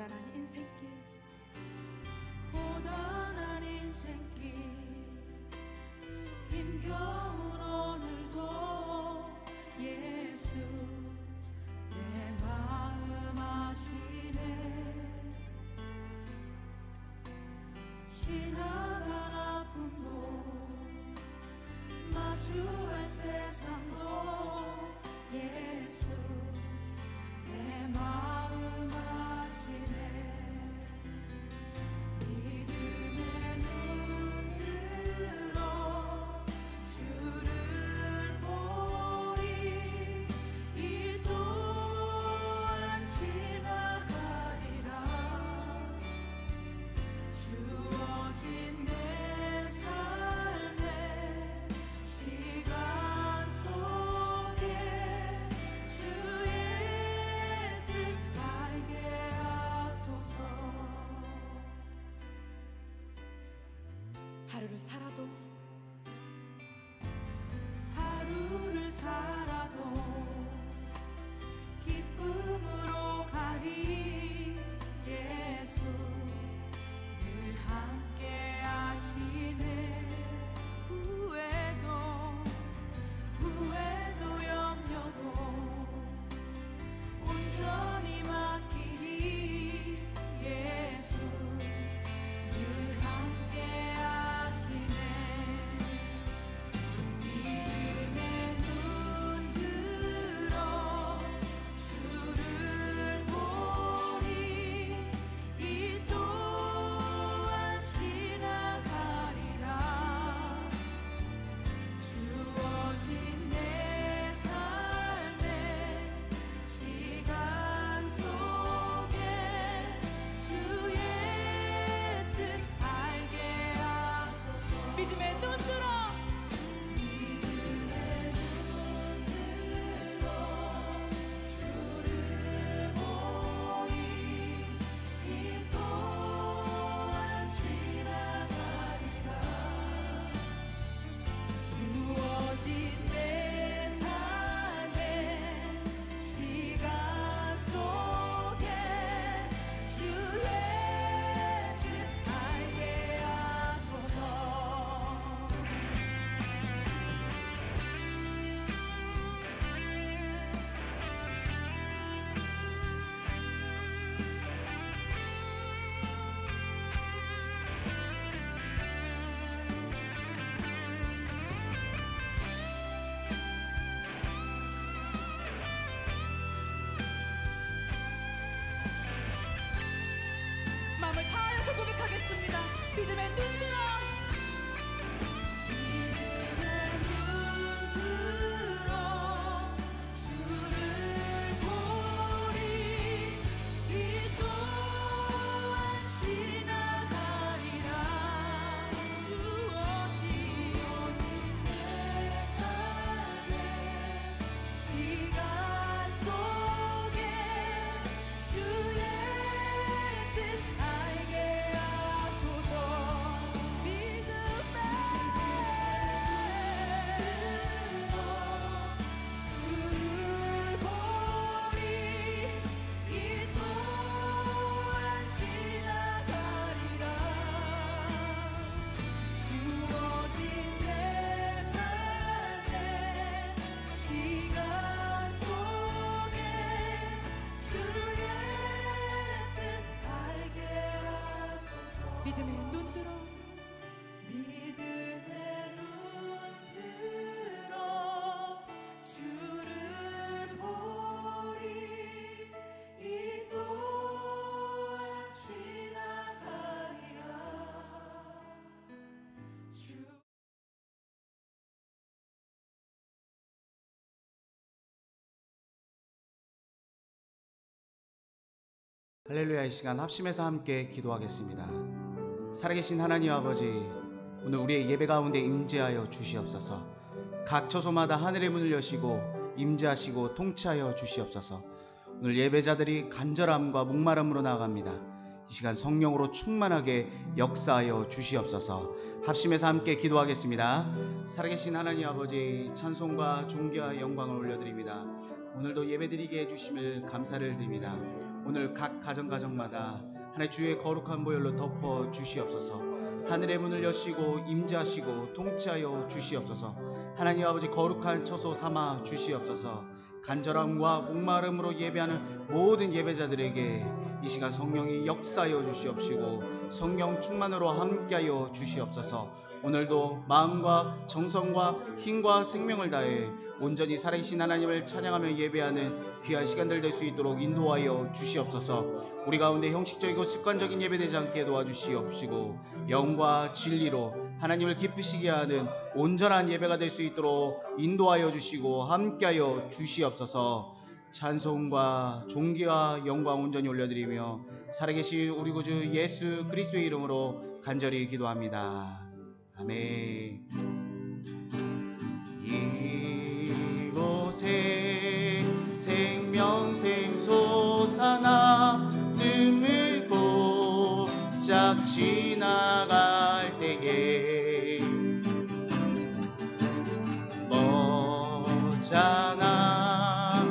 고단한 인생길, 고단한 인생길 힘겨운 오늘도 예수 내 마음 아시네. 지나간 아픔도 마주할 세상도 예수 내 마음 아시네. 믿음의 눈 들어 주를 보리. 이 또한 지나가리라. 주어진 내 삶의 시간 속에 주의 뜻 알게 하소서. 하루를 살아도 기쁨으로 가리. 예수 늘 함께 하시네. 후회도 염려도 온전히 맡기리. 예수 늘 함께 하시네. 믿음의 눈 들어 주를 보리. 이 또한 지나가리라. 주어진 내 삶의 시간 속에 주의 뜻 알게 하소서. 믿음의 눈 들어 주를 보리. 이 또한 지나가리라. 주어진 내 삶의 시간 속에 주의 뜻 알게 하소서. 마음을 다하여서 고백하겠습니다. 믿음의 눈 들어 주를 보리. 이 또한 지나가리라. 주어진 내 삶의 시간 속에 주의 뜻 알게 하소서. 믿음의 주를 보리. 이 또한 지나가리라. 주어진 내 삶의 시간 속에 주의 뜻 알게 하소서. 믿음의 눈 들어 주를 보리. 이 또한 지나가리라. 할렐루야. 이 시간 합심해서 함께 기도하겠습니다. 살아계신 하나님 아버지, 오늘 우리의 예배 가운데 임재하여 주시옵소서. 각 처소마다 하늘의 문을 여시고 임재하시고 통치하여 주시옵소서. 오늘 예배자들이 간절함과 목마름으로 나아갑니다. 이 시간 성령으로 충만하게 역사하여 주시옵소서. 합심해서 함께 기도하겠습니다. 살아계신 하나님 아버지, 찬송과 존귀와 영광을 올려드립니다. 오늘도 예배드리게 해주심을 감사를 드립니다. 오늘 각 가정마다 하나님 주의 거룩한 보혈로 덮어 주시옵소서. 하늘의 문을 여시고 임재하시고 통치하여 주시옵소서. 하나님 아버지 거룩한 처소 삼아 주시옵소서. 간절함과 목마름으로 예배하는 모든 예배자들에게 이 시간 성령이 역사하여 주시옵시고 성령 충만으로 함께하여 주시옵소서. 오늘도 마음과 정성과 힘과 생명을 다해 온전히 살아계신 하나님을 찬양하며 예배하는 귀한 시간들 될 수 있도록 인도하여 주시옵소서. 우리 가운데 형식적이고 습관적인 예배되지 않게 도와주시옵시고 영과 진리로 하나님을 기쁘시게 하는 온전한 예배가 될 수 있도록 인도하여 주시고 함께하여 주시옵소서. 찬송과 존귀와 영광 온전히 올려드리며 살아계신 우리 구주 예수 그리스도의 이름으로 간절히 기도합니다. 아멘. 이곳에 생명샘 솟아나 눈물 곱작 지나갈 때에 머잖아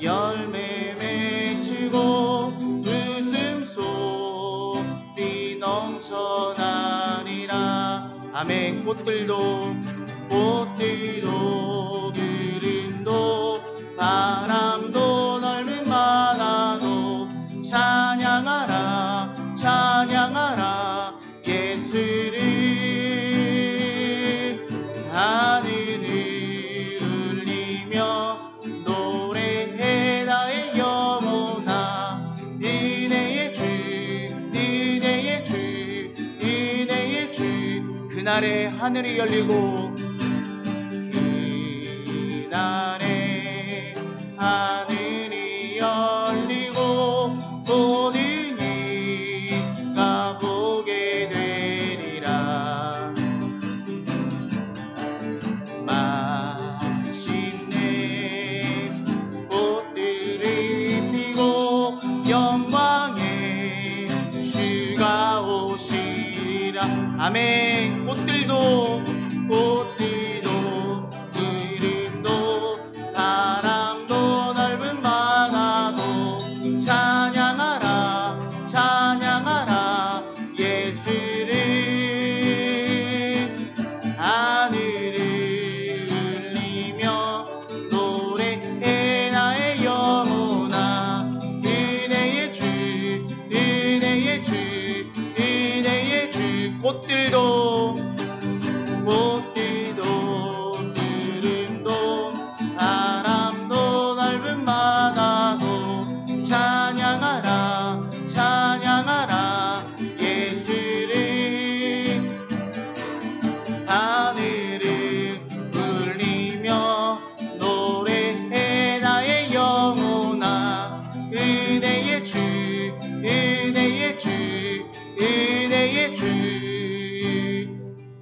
열매 맺히고 웃음소리 넘쳐나리라. 아멘. 꽃들도 구름도 바람도 넓은 바다도 찬양하라 찬양하라 예수를. 하늘을 울리며 노래해 나의 영혼아. 은혜의 주 은혜의 주 은혜의 주. 그날에 하늘이 열리고 그날에 하늘이 열리고 모든 이가 보게 되리라. 마침내 꽃들을 피고 영광의 주가 오시리라. 아멘. 꽃들도 구름도 바람도 넓은 바다도 찬양하라 찬양하라 예수를. 하늘을 울리며 노래해 나의 영혼아. 은혜의 주 은혜의 주 은혜의 주. 꽃들도 구름도 바람도 넓은 바다도 찬양하라 찬양하라 예수를. 하늘을 울리며 노래해 나의 영혼아. 은혜의 주 은혜의 주 은혜의 주.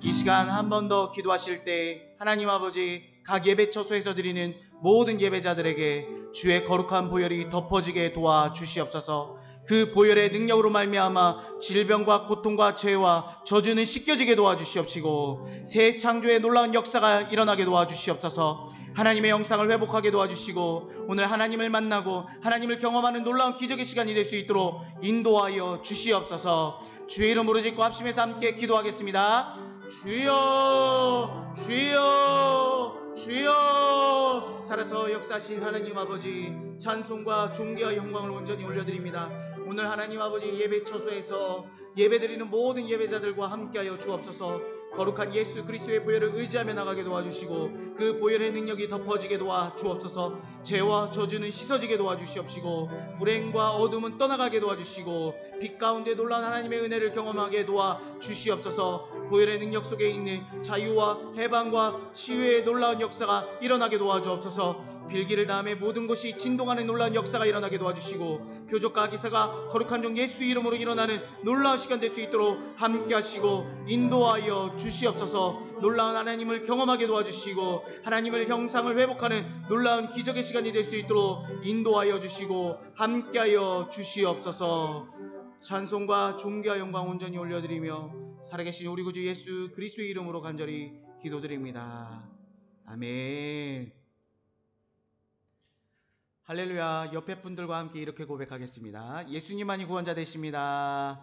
이 시간 한 번 더 기도하실 때 하나님 아버지 각 예배 처소에서 드리는 모든 예배자들에게 주의 거룩한 보혈이 덮어지게 도와주시옵소서. 그 보혈의 능력으로 말미암아 질병과 고통과 죄와 저주는 씻겨지게 도와주시옵시고 새 창조의 놀라운 역사가 일어나게 도와주시옵소서. 하나님의 영상을 회복하게 도와주시고 오늘 하나님을 만나고 하나님을 경험하는 놀라운 기적의 시간이 될 수 있도록 인도하여 주시옵소서. 주의 이름으로 짓고 합심해서 함께 기도하겠습니다. 주여 주여 주여. 살아서 역사하신 하나님 아버지 찬송과 존귀와 영광을 온전히 올려드립니다. 오늘 하나님 아버지 예배 처소에서 예배드리는 모든 예배자들과 함께하여 주옵소서. 거룩한 예수 그리스도의 보혈을 의지하며 나가게 도와주시고 그 보혈의 능력이 덮어지게 도와주옵소서. 죄와 저주는 씻어지게 도와주시옵시고 불행과 어둠은 떠나가게 도와주시고 빛 가운데 놀라운 하나님의 은혜를 경험하게 도와주시옵소서. 보혈의 능력 속에 있는 자유와 해방과 치유의 놀라운 역사가 일어나게 도와주옵소서. 빌기를 다음에 모든 곳이 진동하는 놀라운 역사가 일어나게 도와주시고 표적과 기사가 거룩한 종 예수 이름으로 일어나는 놀라운 시간 될 수 있도록 함께 하시고 인도하여 주시옵소서. 놀라운 하나님을 경험하게 도와주시고 하나님을 형상을 회복하는 놀라운 기적의 시간이 될 수 있도록 인도하여 주시고 함께하여 주시옵소서. 찬송과 존귀와 영광 온전히 올려드리며 살아계신 우리 구주 예수 그리스도의 이름으로 간절히 기도드립니다. 아멘. 할렐루야. 옆에 분들과 함께 이렇게 고백하겠습니다. 예수님만이 구원자 되십니다.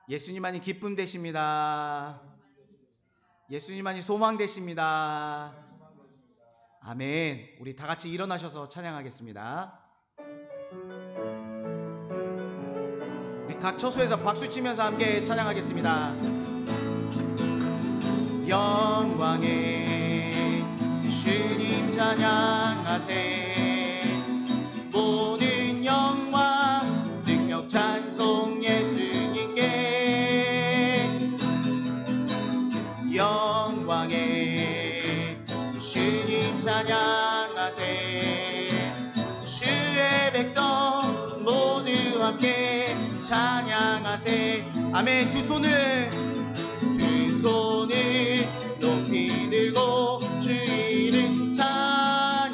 예수님만이 기쁨 되십니다. 예수님만이 소망 되십니다. 아멘. 우리 다 같이 일어나셔서 찬양하겠습니다. 우리 각 처소에서 박수 치면서 함께 찬양하겠습니다. 영광의 주님 찬양하세. 모든 영광 능력 찬송 예수님께. 영광의 주님 찬양하세. 주의 백성 모두 함께 찬양하세. 아멘. 두 손을 높이 들고 주 이름 찬양.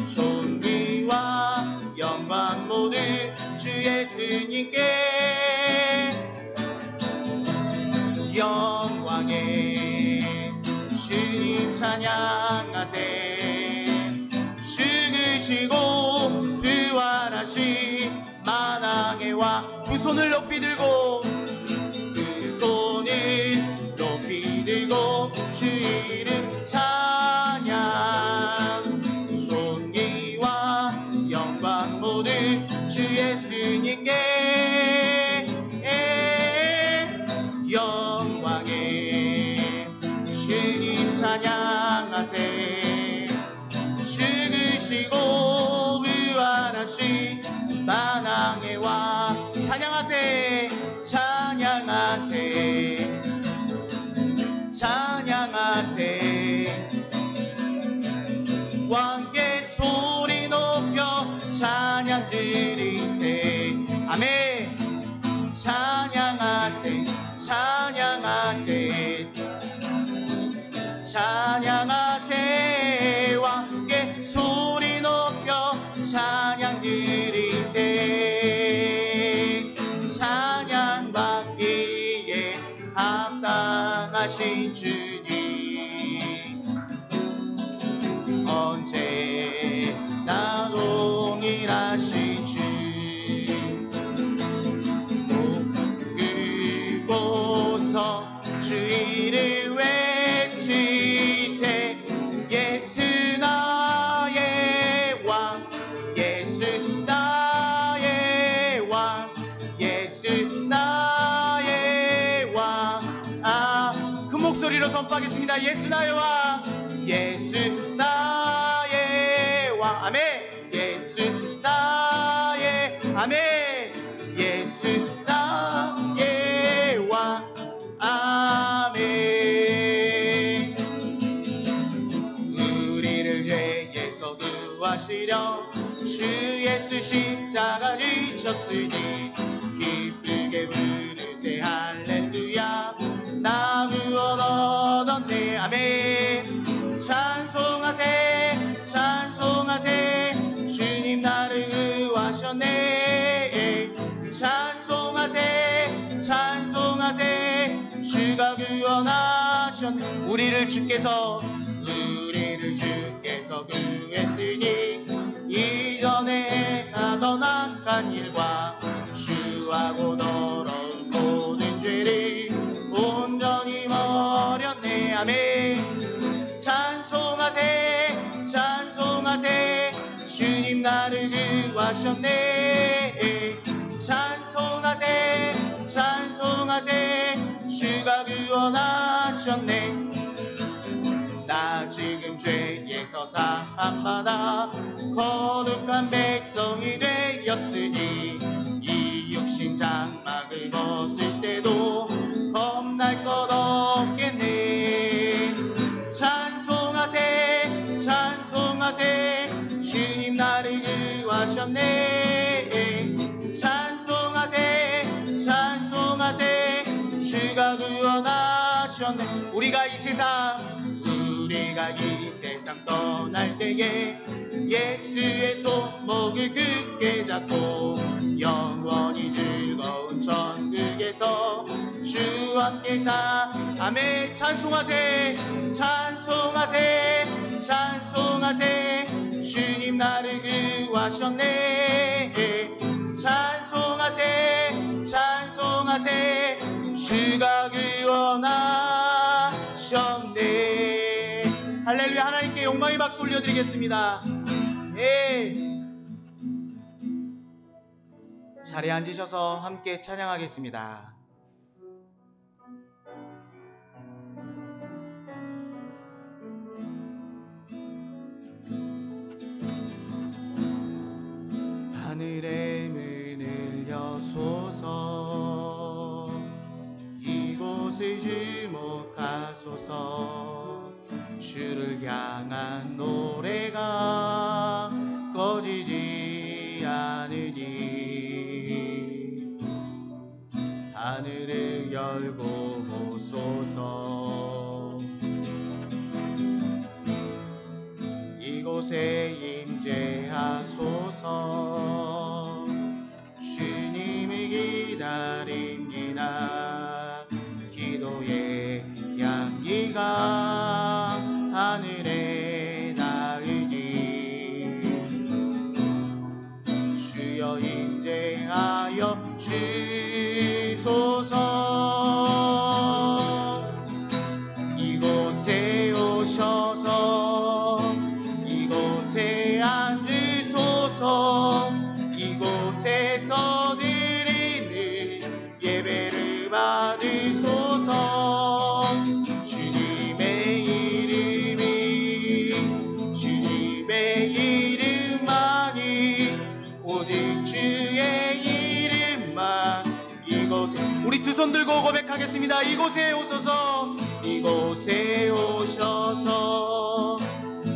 존귀와 영광 모두 주 예수님께. 영광의 주님 찬양하세. 죽으시고 부활하신 만왕의 왕. 두 손을 높이 들고 주 이름 찬양. 존귀와 영광 모두 주 예수님께. 영광의 주님 찬양하세. 죽으시고 부활하신 만왕의 왕. 찬양하세. 찬양하세. 찬양하세. 왕께 소리 높여 찬양 드리세. 아멘. 찬양하세. 찬양하세. 찬양하세. 왕께 소리 높여 찬양 드리세. 찬양 받기에 합당하신 주님, 언제나 동일하신 주. 그곳서 주 이름 외치세. 예수 나의 왕. 예수 나의 왕. 예수 나의 왕. 그 목소리로 선포하겠습니다. 예수 나의 왕. 예수 나의 왕. 아멘. 예수 나의. 아멘. 예수 나의 왕. 아멘. 우리를 죄에서 구하시려 주 예수 십자가 지셨으니 기쁘게 부르세. 할렐루야. 나 구원 얻었네. 아멘. 찬송하세. 찬송하세. 주님 나를 구하셨네. 찬송하세. 찬송하세. 주가 구원하셨네. 우리를 주께서 구했으니 이전에 하던 악한 일과 주하고 더러운 모든 죄를 온전히 버렸네. 아멘. 찬송하세. 찬송하세. 주님 나를 구하셨네. 찬송하세. 찬송하세. 주가 구원하셨네. 나 지금 죄에서 사함받아 거룩한 백성이 되었으니 이 육신 장막을 벗을 때도 겁날 것 없겠네. 찬송하세. 찬송하세. 주님 나를 구하셨네. 찬송하세. 찬송하세. 주가 구원하셨네. 우리가 이 세상 떠날 때에 예수의 손목을 굳게 잡고 영원히 즐거운 천국에서 주와 함께 살 아멘. 찬송하세, 찬송하세, 찬송하세. 주님 나를 구하셨네. 찬송하세, 찬송하세. 주가 구원하셨네. 할렐루야. 하나님께 영광의 박수 올려드리겠습니다. 자리에 앉으셔서 함께 찬양하겠습니다. 하늘의 문을 여소서, 이곳을 주목하소서. 주를 향한 노래가 꺼지지 않으니 하늘을 열고 보소서. 이곳에 임재하소서. 주님을 기다립니다. 기도의 향기가 하늘에 닿으니 주여 임재하여 주소서. 이곳에 오셔서 이곳에 앉으소서. 이곳에서 드리는 예배를 받으소서. 주님의 이름이, 주님의 이름만이, 오직 주의 이름만. 이곳에, 우리 두 손 들고 고백하겠습니다. 이곳에 오소서, 이곳에 오셔서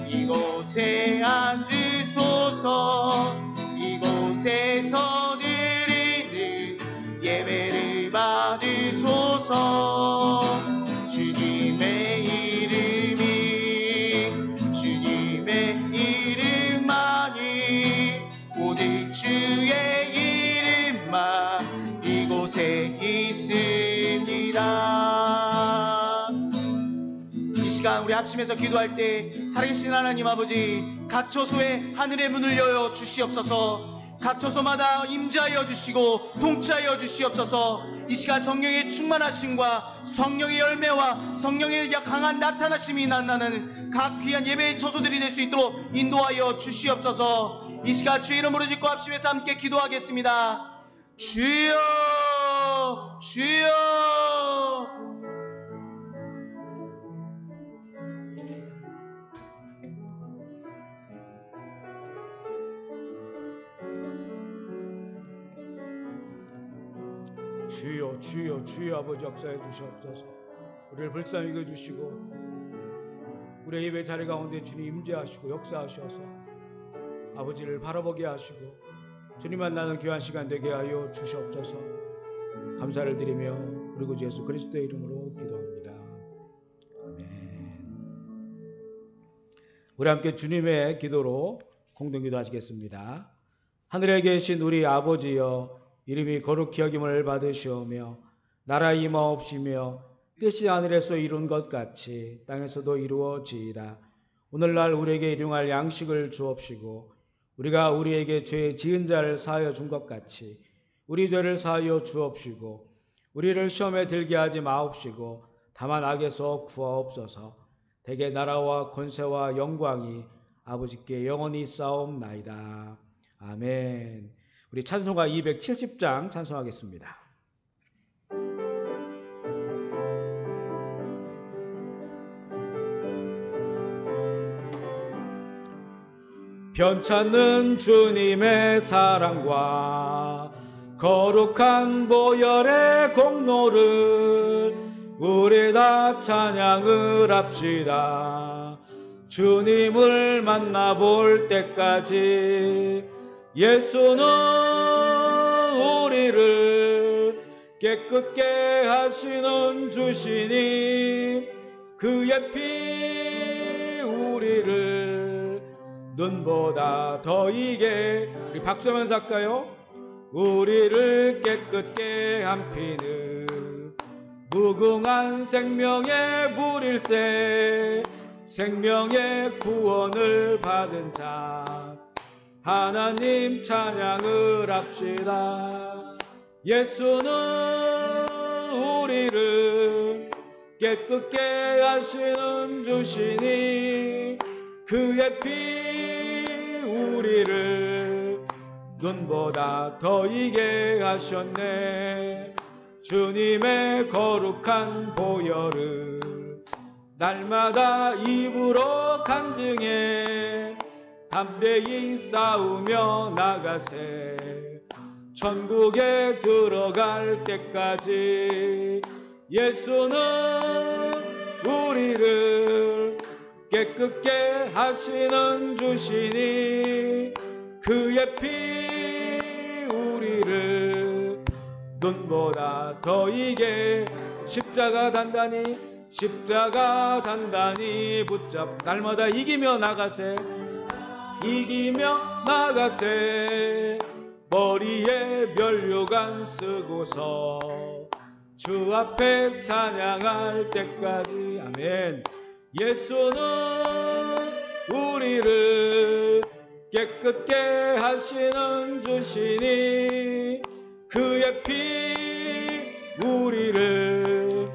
이곳에 앉으소서. 이곳에서 드리는 예배를 받으소서. 주님의 이름이, 주님의 이름만이, 오직 주의 이름만 이곳에 있습니다. 이 시간 우리 합심해서 기도할 때 살아계신 하나님 아버지, 각 처소에 하늘의 문을 여여 주시옵소서. 각 처소마다 임재하여 주시고 통치하여 주시옵소서. 이 시간 성령의 충만하심과 성령의 열매와 성령의 강한 나타나심이 나타나는 각 귀한 예배의 처소들이 될 수 있도록 인도하여 주시옵소서. 이 시간 주의 이름으로 짓고 합심해서 함께 기도하겠습니다. 주여, 주여. 주여, 주여, 주여 아버지 역사해 주시옵소서. 우리를 불쌍히 여겨주시고 우리의 예배 자리 가운데 주님 임재하시고 역사하셔서 아버지를 바라보게 하시고 주님 만나는 귀한 시간 되게 하여 주시옵소서. 감사를 드리며 우리 구주 예수 그리스도의 이름으로 기도합니다. 아멘. 우리 함께 주님의 기도로 공동기도 하시겠습니다. 하늘에 계신 우리 아버지여, 이름이 거룩히 여김을 받으시오며 나라 임하옵시며 뜻이 하늘에서 이룬 것 같이 땅에서도 이루어지이다. 오늘날 우리에게 일용할 양식을 주옵시고 우리가 우리에게 죄 지은 자를 사하여 준 것 같이 우리 죄를 사하여 주옵시고 우리를 시험에 들게 하지 마옵시고 다만 악에서 구하옵소서. 대개 나라와 권세와 영광이 아버지께 영원히 싸움나이다. 아멘. 우리 찬송가 270장 찬송하겠습니다. 변찮는 주님의 사랑과 거룩한 보혈의 공로를 우리 다 찬양을 합시다. 주님을 만나볼 때까지 예수는 우리를 깨끗게 하시는 주시니 그의 피 우리를 눈보다 더 이게, 우리 박수하면서 할까요? 우리를 깨끗게 한 피는 무궁한 생명의 불일세 생명의 구원을 받은 자 하나님 찬양을 합시다. 예수는 우리를 깨끗게 하시는 주시니 그의 피 우리를 눈보다 더 이게 하셨네. 주님의 거룩한 보혈을 날마다 입으로 간증해 담대히 싸우며 나가세. 천국에 들어갈 때까지 예수는 우리를 깨끗게 하시는 주시니 그의 피 우리를 눈보다 더 이게 십자가 단단히 붙잡 날마다 이기며 나가세. 이기며 나가세. 머리에 면류관 쓰고서 주 앞에 찬양할 때까지. 아멘. 예수는 우리를 깨끗게 하시는 주시니 그의 피 우리를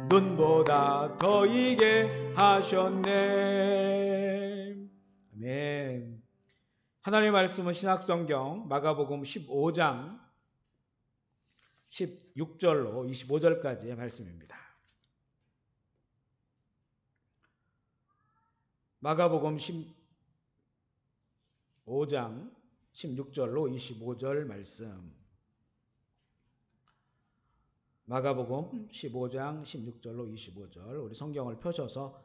눈보다 더 이게 하셨네. 아멘. 하나님의 말씀은 신약성경 마가복음 15장 16절로 25절까지의 말씀입니다. 마가복음 15장 16절로 25절 말씀. 마가복음 15장 16절로 25절. 우리 성경을 펴셔서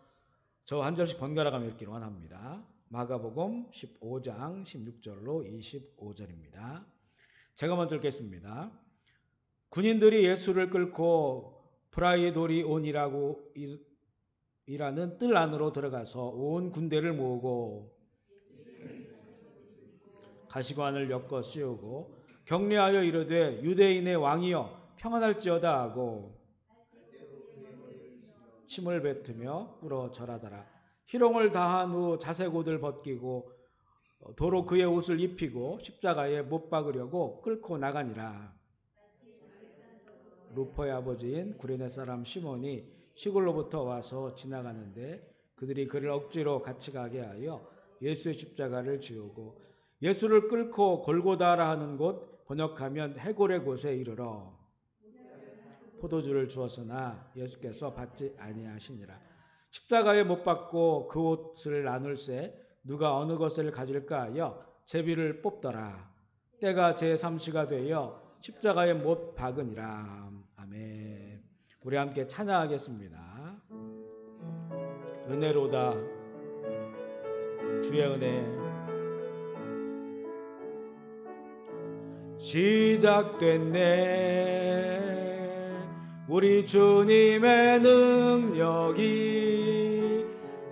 저 한 절씩 번갈아가며 읽기를 원합니다. 마가복음 15장 16절로 25절입니다. 제가 먼저 읽겠습니다. 군인들이 예수를 끌고 프라이도리온이라고 이라는 뜰 안으로 들어가서 온 군대를 모으고 가시관을 엮어 씌우고 격려하여 이르되 유대인의 왕이여 평안할지어다 하고 침을 뱉으며 꿇어 절하더라. 희롱을 다한 후 자색 옷을 벗기고 도로 그의 옷을 입히고 십자가에 못 박으려고 끌고 나가니라. 루포의 아버지인 구레네 사람 시몬이 시골로부터 와서 지나가는데 그들이 그를 억지로 같이 가게 하여 예수의 십자가를 지우고 예수를 끌고 골고다라 하는 곳 번역하면 해골의 곳에 이르러 포도주를 주었으나 예수께서 받지 아니하시니라. 십자가에 못 박고 그 옷을 나눌새 누가 어느 것을 가질까 하여 제비를 뽑더라. 때가 제3시가 되어 십자가에 못 박으니라. 아멘. 우리 함께 찬양하겠습니다. 은혜로다 주의 은혜. 시작됐네 우리 주님의 능력이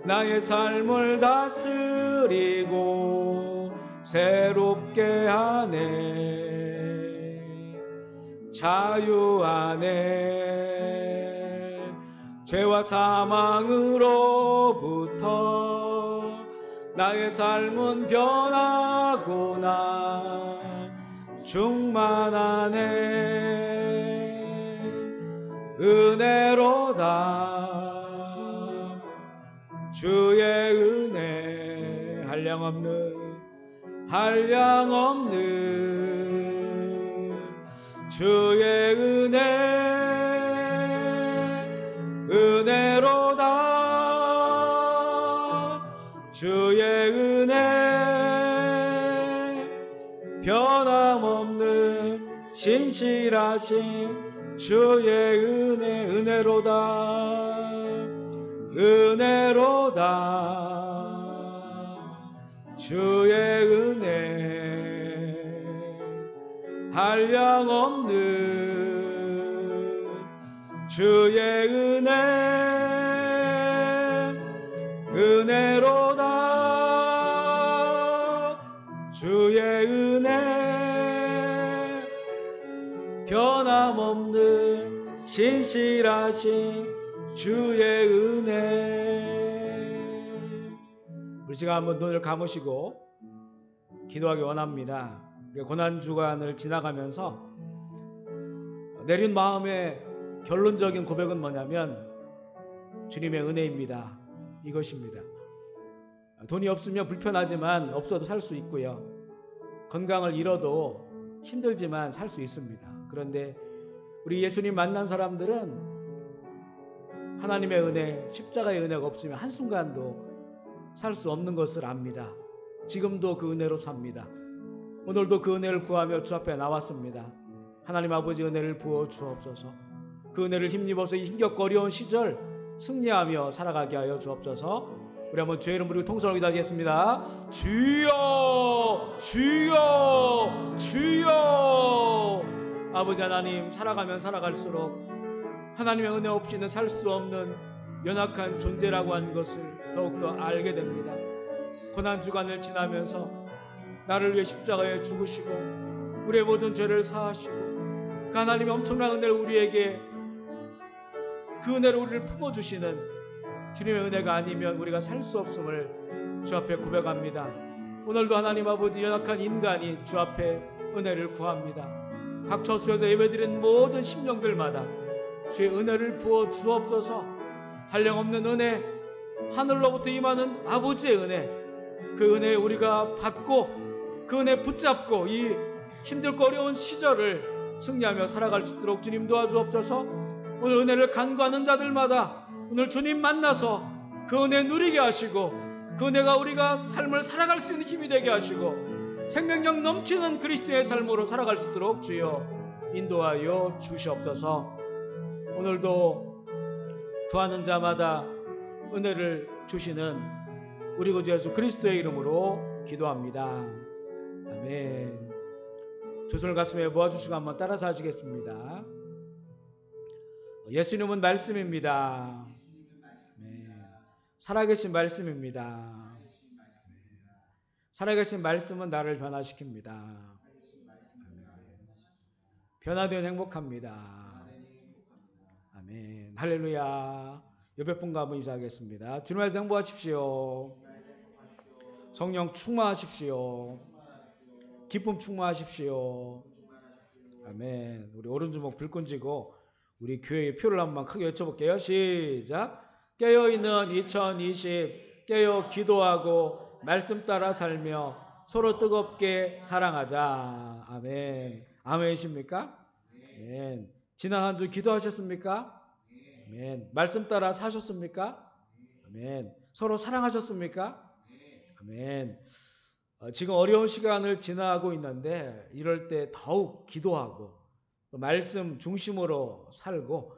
나의 삶을 다스리고 새롭게 하네. 자유하네. 죄와 사망으로부터 나의 삶은 변하구나. 충만하네. 은혜로다 주의 은혜. 한량없는 주의 은혜. 은혜로다 주의 은혜. 변함없는 신실하신 주의 은혜. 은혜로다 주의 은혜. 한량없는 주의 은혜. 은혜로다 주의 은혜. 변함없는 신실하신 주의 은혜. 우리 지금 한번 눈을 감으시고 기도하기 원합니다. 고난주간을 지나가면서 내린 마음의 결론적인 고백은 뭐냐면 주님의 은혜입니다. 이것입니다. 돈이 없으면 불편하지만 없어도 살 수 있고요. 건강을 잃어도 힘들지만 살 수 있습니다. 그런데 우리 예수님 만난 사람들은 하나님의 은혜, 십자가의 은혜가 없으면 한순간도 살 수 없는 것을 압니다. 지금도 그 은혜로 삽니다. 오늘도 그 은혜를 구하며 주 앞에 나왔습니다. 하나님 아버지 은혜를 부어 주옵소서. 그 은혜를 힘입어서 이 힘겹고 어려운 시절 승리하며 살아가게 하여 주옵소서. 우리 한번 주의 이름 부르고 통성을 기도하겠습니다. 주여, 주여, 주여. 아버지 하나님, 살아가면 살아갈수록 하나님의 은혜 없이는 살 수 없는 연약한 존재라고 하는 것을 더욱더 알게 됩니다. 고난주간을 지나면서 나를 위해 십자가에 죽으시고 우리의 모든 죄를 사하시고 그 하나님의 엄청난 은혜를 우리에게, 그 은혜로 우리를 품어주시는 주님의 은혜가 아니면 우리가 살 수 없음을 주 앞에 고백합니다. 오늘도 하나님 아버지, 연약한 인간이 주 앞에 은혜를 구합니다. 각 처소에서 예배드린 모든 심령들마다 주의 은혜를 부어 주옵소서. 한량없는 은혜, 하늘로부터 임하는 아버지의 은혜, 그 은혜 우리가 받고 그 은혜 붙잡고 이 힘들고 어려운 시절을 승리하며 살아갈 수 있도록 주님 도와주옵소서. 오늘 은혜를 간구하는 자들마다 오늘 주님 만나서 그 은혜 누리게 하시고 그 은혜가 우리가 삶을 살아갈 수 있는 힘이 되게 하시고 생명력 넘치는 그리스도의 삶으로 살아갈 수 있도록 주여 인도하여 주시옵소서. 오늘도 구하는 자마다 은혜를 주시는 우리 구주 예수 그리스도의 이름으로 기도합니다. 아멘. 두 손을 가슴에 모아주시고 한번 따라서 하시겠습니다. 예수님은 말씀입니다. 살아계신 말씀입니다. 살아계신 말씀은 나를 변화시킵니다. 변화되면 행복합니다. 아멘. 할렐루야. 옆에 분과 한번 인사하겠습니다. 주님의 행복하십시오. 성령 충만하십시오. 기쁨 충만하십시오. 아멘. 우리 오른주먹 불끈 쥐고 우리 교회의 표를 한번 크게 외쳐볼게요. 시작. 깨어있는 2020 깨어 기도하고 말씀 따라 살며 서로 뜨겁게 사랑하자. 아멘. 아멘이십니까? 아멘. 지난 한 주 기도하셨습니까? 아멘. 말씀 따라 사셨습니까? 아멘. 서로 사랑하셨습니까? 아멘. 지금 어려운 시간을 지나고 있는데 이럴 때 더욱 기도하고 말씀 중심으로 살고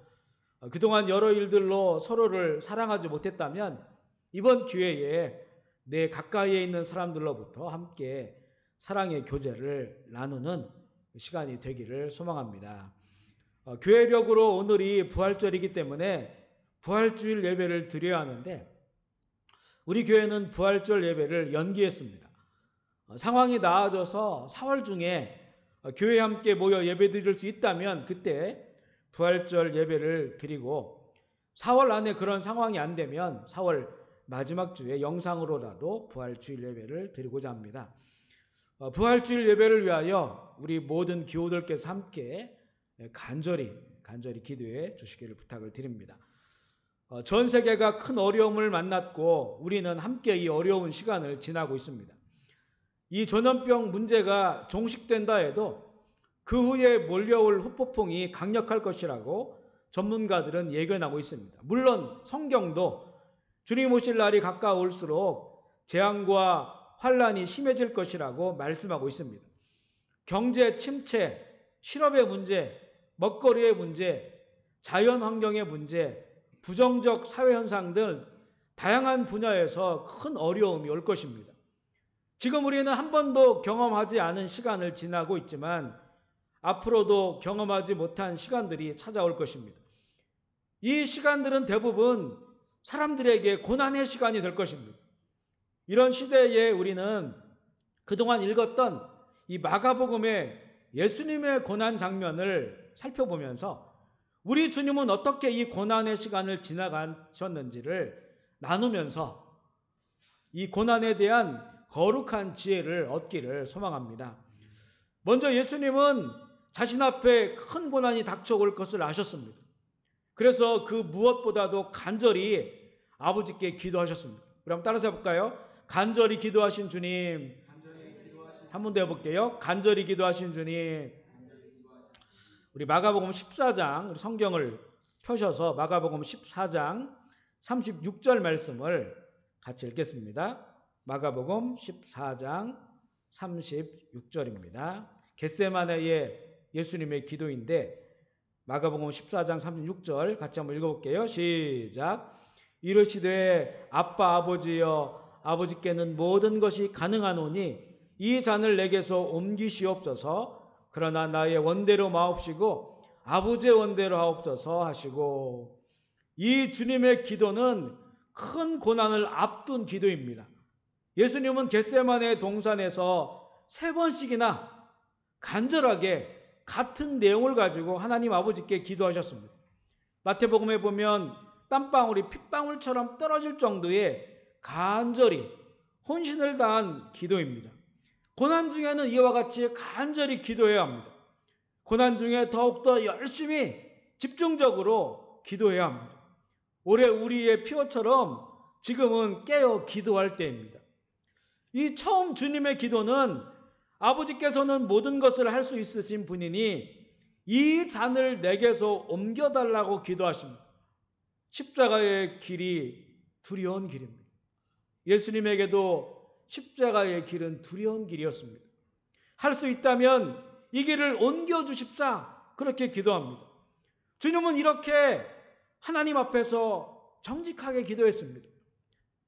그동안 여러 일들로 서로를 사랑하지 못했다면 이번 기회에 내 가까이에 있는 사람들로부터 함께 사랑의 교제를 나누는 시간이 되기를 소망합니다. 교회력으로 오늘이 부활절이기 때문에 부활주일 예배를 드려야 하는데 우리 교회는 부활절 예배를 연기했습니다. 상황이 나아져서 4월 중에 교회에 함께 모여 예배 드릴 수 있다면 그때 부활절 예배를 드리고 4월 안에 그런 상황이 안 되면 4월 마지막 주에 영상으로라도 부활주일 예배를 드리고자 합니다. 부활주일 예배를 위하여 우리 모든 기호들께서 함께 간절히 기도해 주시기를 부탁을 드립니다. 전 세계가 큰 어려움을 만났고 우리는 함께 이 어려운 시간을 지나고 있습니다. 이 전염병 문제가 종식된다 해도 그 후에 몰려올 후폭풍이 강력할 것이라고 전문가들은 예견하고 있습니다. 물론 성경도 주님 오실 날이 가까울수록 재앙과 환란이 심해질 것이라고 말씀하고 있습니다. 경제 침체, 실업의 문제, 먹거리의 문제, 자연환경의 문제, 부정적 사회현상 등 다양한 분야에서 큰 어려움이 올 것입니다. 지금 우리는 한 번도 경험하지 않은 시간을 지나고 있지만 앞으로도 경험하지 못한 시간들이 찾아올 것입니다. 이 시간들은 대부분 사람들에게 고난의 시간이 될 것입니다. 이런 시대에 우리는 그동안 읽었던 이 마가복음의 예수님의 고난 장면을 살펴보면서 우리 주님은 어떻게 이 고난의 시간을 지나가셨는지를 나누면서 이 고난에 대한 거룩한 지혜를 얻기를 소망합니다. 먼저 예수님은 자신 앞에 큰 고난이 닥쳐올 것을 아셨습니다. 그래서 그 무엇보다도 간절히 아버지께 기도하셨습니다. 우리 한번 따라서 해볼까요? 간절히 기도하신 주님. 한 번 더 해볼게요. 간절히 기도하신 주님. 우리 마가복음 14장, 우리 성경을 펴셔서 마가복음 14장 36절 말씀을 같이 읽겠습니다. 마가복음 14장 36절입니다. 겟세마네의 예수님의 기도인데 마가복음 14장 36절 같이 한번 읽어볼게요. 시작. 이르시되 아빠 아버지여 아버지께는 모든 것이 가능하노니 이 잔을 내게서 옮기시옵소서. 그러나 나의 원대로 마옵시고 아버지의 원대로 하옵소서 하시고, 이 주님의 기도는 큰 고난을 앞둔 기도입니다. 예수님은 겟세마네 동산에서 3번씩이나 간절하게 같은 내용을 가지고 하나님 아버지께 기도하셨습니다. 마태복음에 보면 땀방울이 핏방울처럼 떨어질 정도의 간절히 혼신을 다한 기도입니다. 고난 중에는 이와 같이 간절히 기도해야 합니다. 고난 중에 더욱더 열심히 집중적으로 기도해야 합니다. 올해 우리의 피어처럼 지금은 깨어 기도할 때입니다. 이 처음 주님의 기도는 아버지께서는 모든 것을 할 수 있으신 분이니 이 잔을 내게서 옮겨달라고 기도하십니다. 십자가의 길이 두려운 길입니다. 예수님에게도 십자가의 길은 두려운 길이었습니다. 할 수 있다면 이 길을 옮겨주십사, 그렇게 기도합니다. 주님은 이렇게 하나님 앞에서 정직하게 기도했습니다.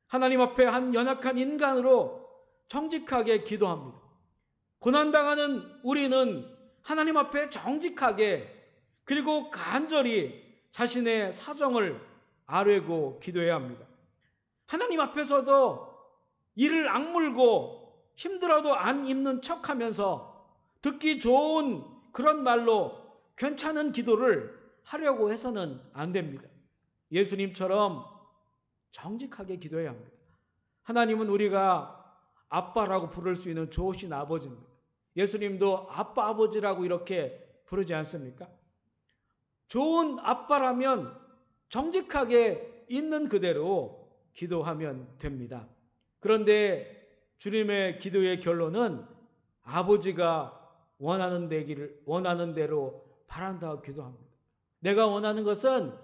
하나님 앞에 한 연약한 인간으로 정직하게 기도합니다. 고난당하는 우리는 하나님 앞에 정직하게 그리고 간절히 자신의 사정을 아뢰고 기도해야 합니다. 하나님 앞에서도 이를 악물고 힘들어도 안 입는 척하면서 듣기 좋은 그런 말로 괜찮은 기도를 하려고 해서는 안 됩니다. 예수님처럼 정직하게 기도해야 합니다. 하나님은 우리가 아빠라고 부를 수 있는 좋으신 아버지입니다. 예수님도 아빠 아버지라고 이렇게 부르지 않습니까? 좋은 아빠라면 정직하게 있는 그대로 기도하면 됩니다. 그런데 주님의 기도의 결론은 아버지가 원하는 대로 바란다고 기도합니다. 내가 원하는 것은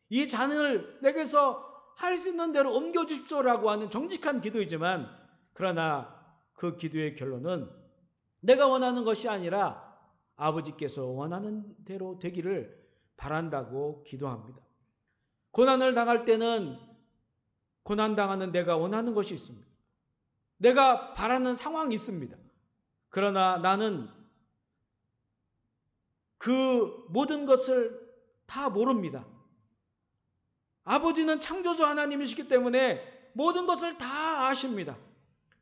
이 잔을 내게서 할 수 있는 대로 옮겨주십시오라고 하는 정직한 기도이지만, 그러나 그 기도의 결론은 내가 원하는 것이 아니라 아버지께서 원하는 대로 되기를 바란다고 기도합니다. 고난을 당할 때는 고난당하는 내가 원하는 것이 있습니다. 내가 바라는 상황이 있습니다. 그러나 나는 그 모든 것을 다 모릅니다. 아버지는 창조주 하나님이시기 때문에 모든 것을 다 아십니다.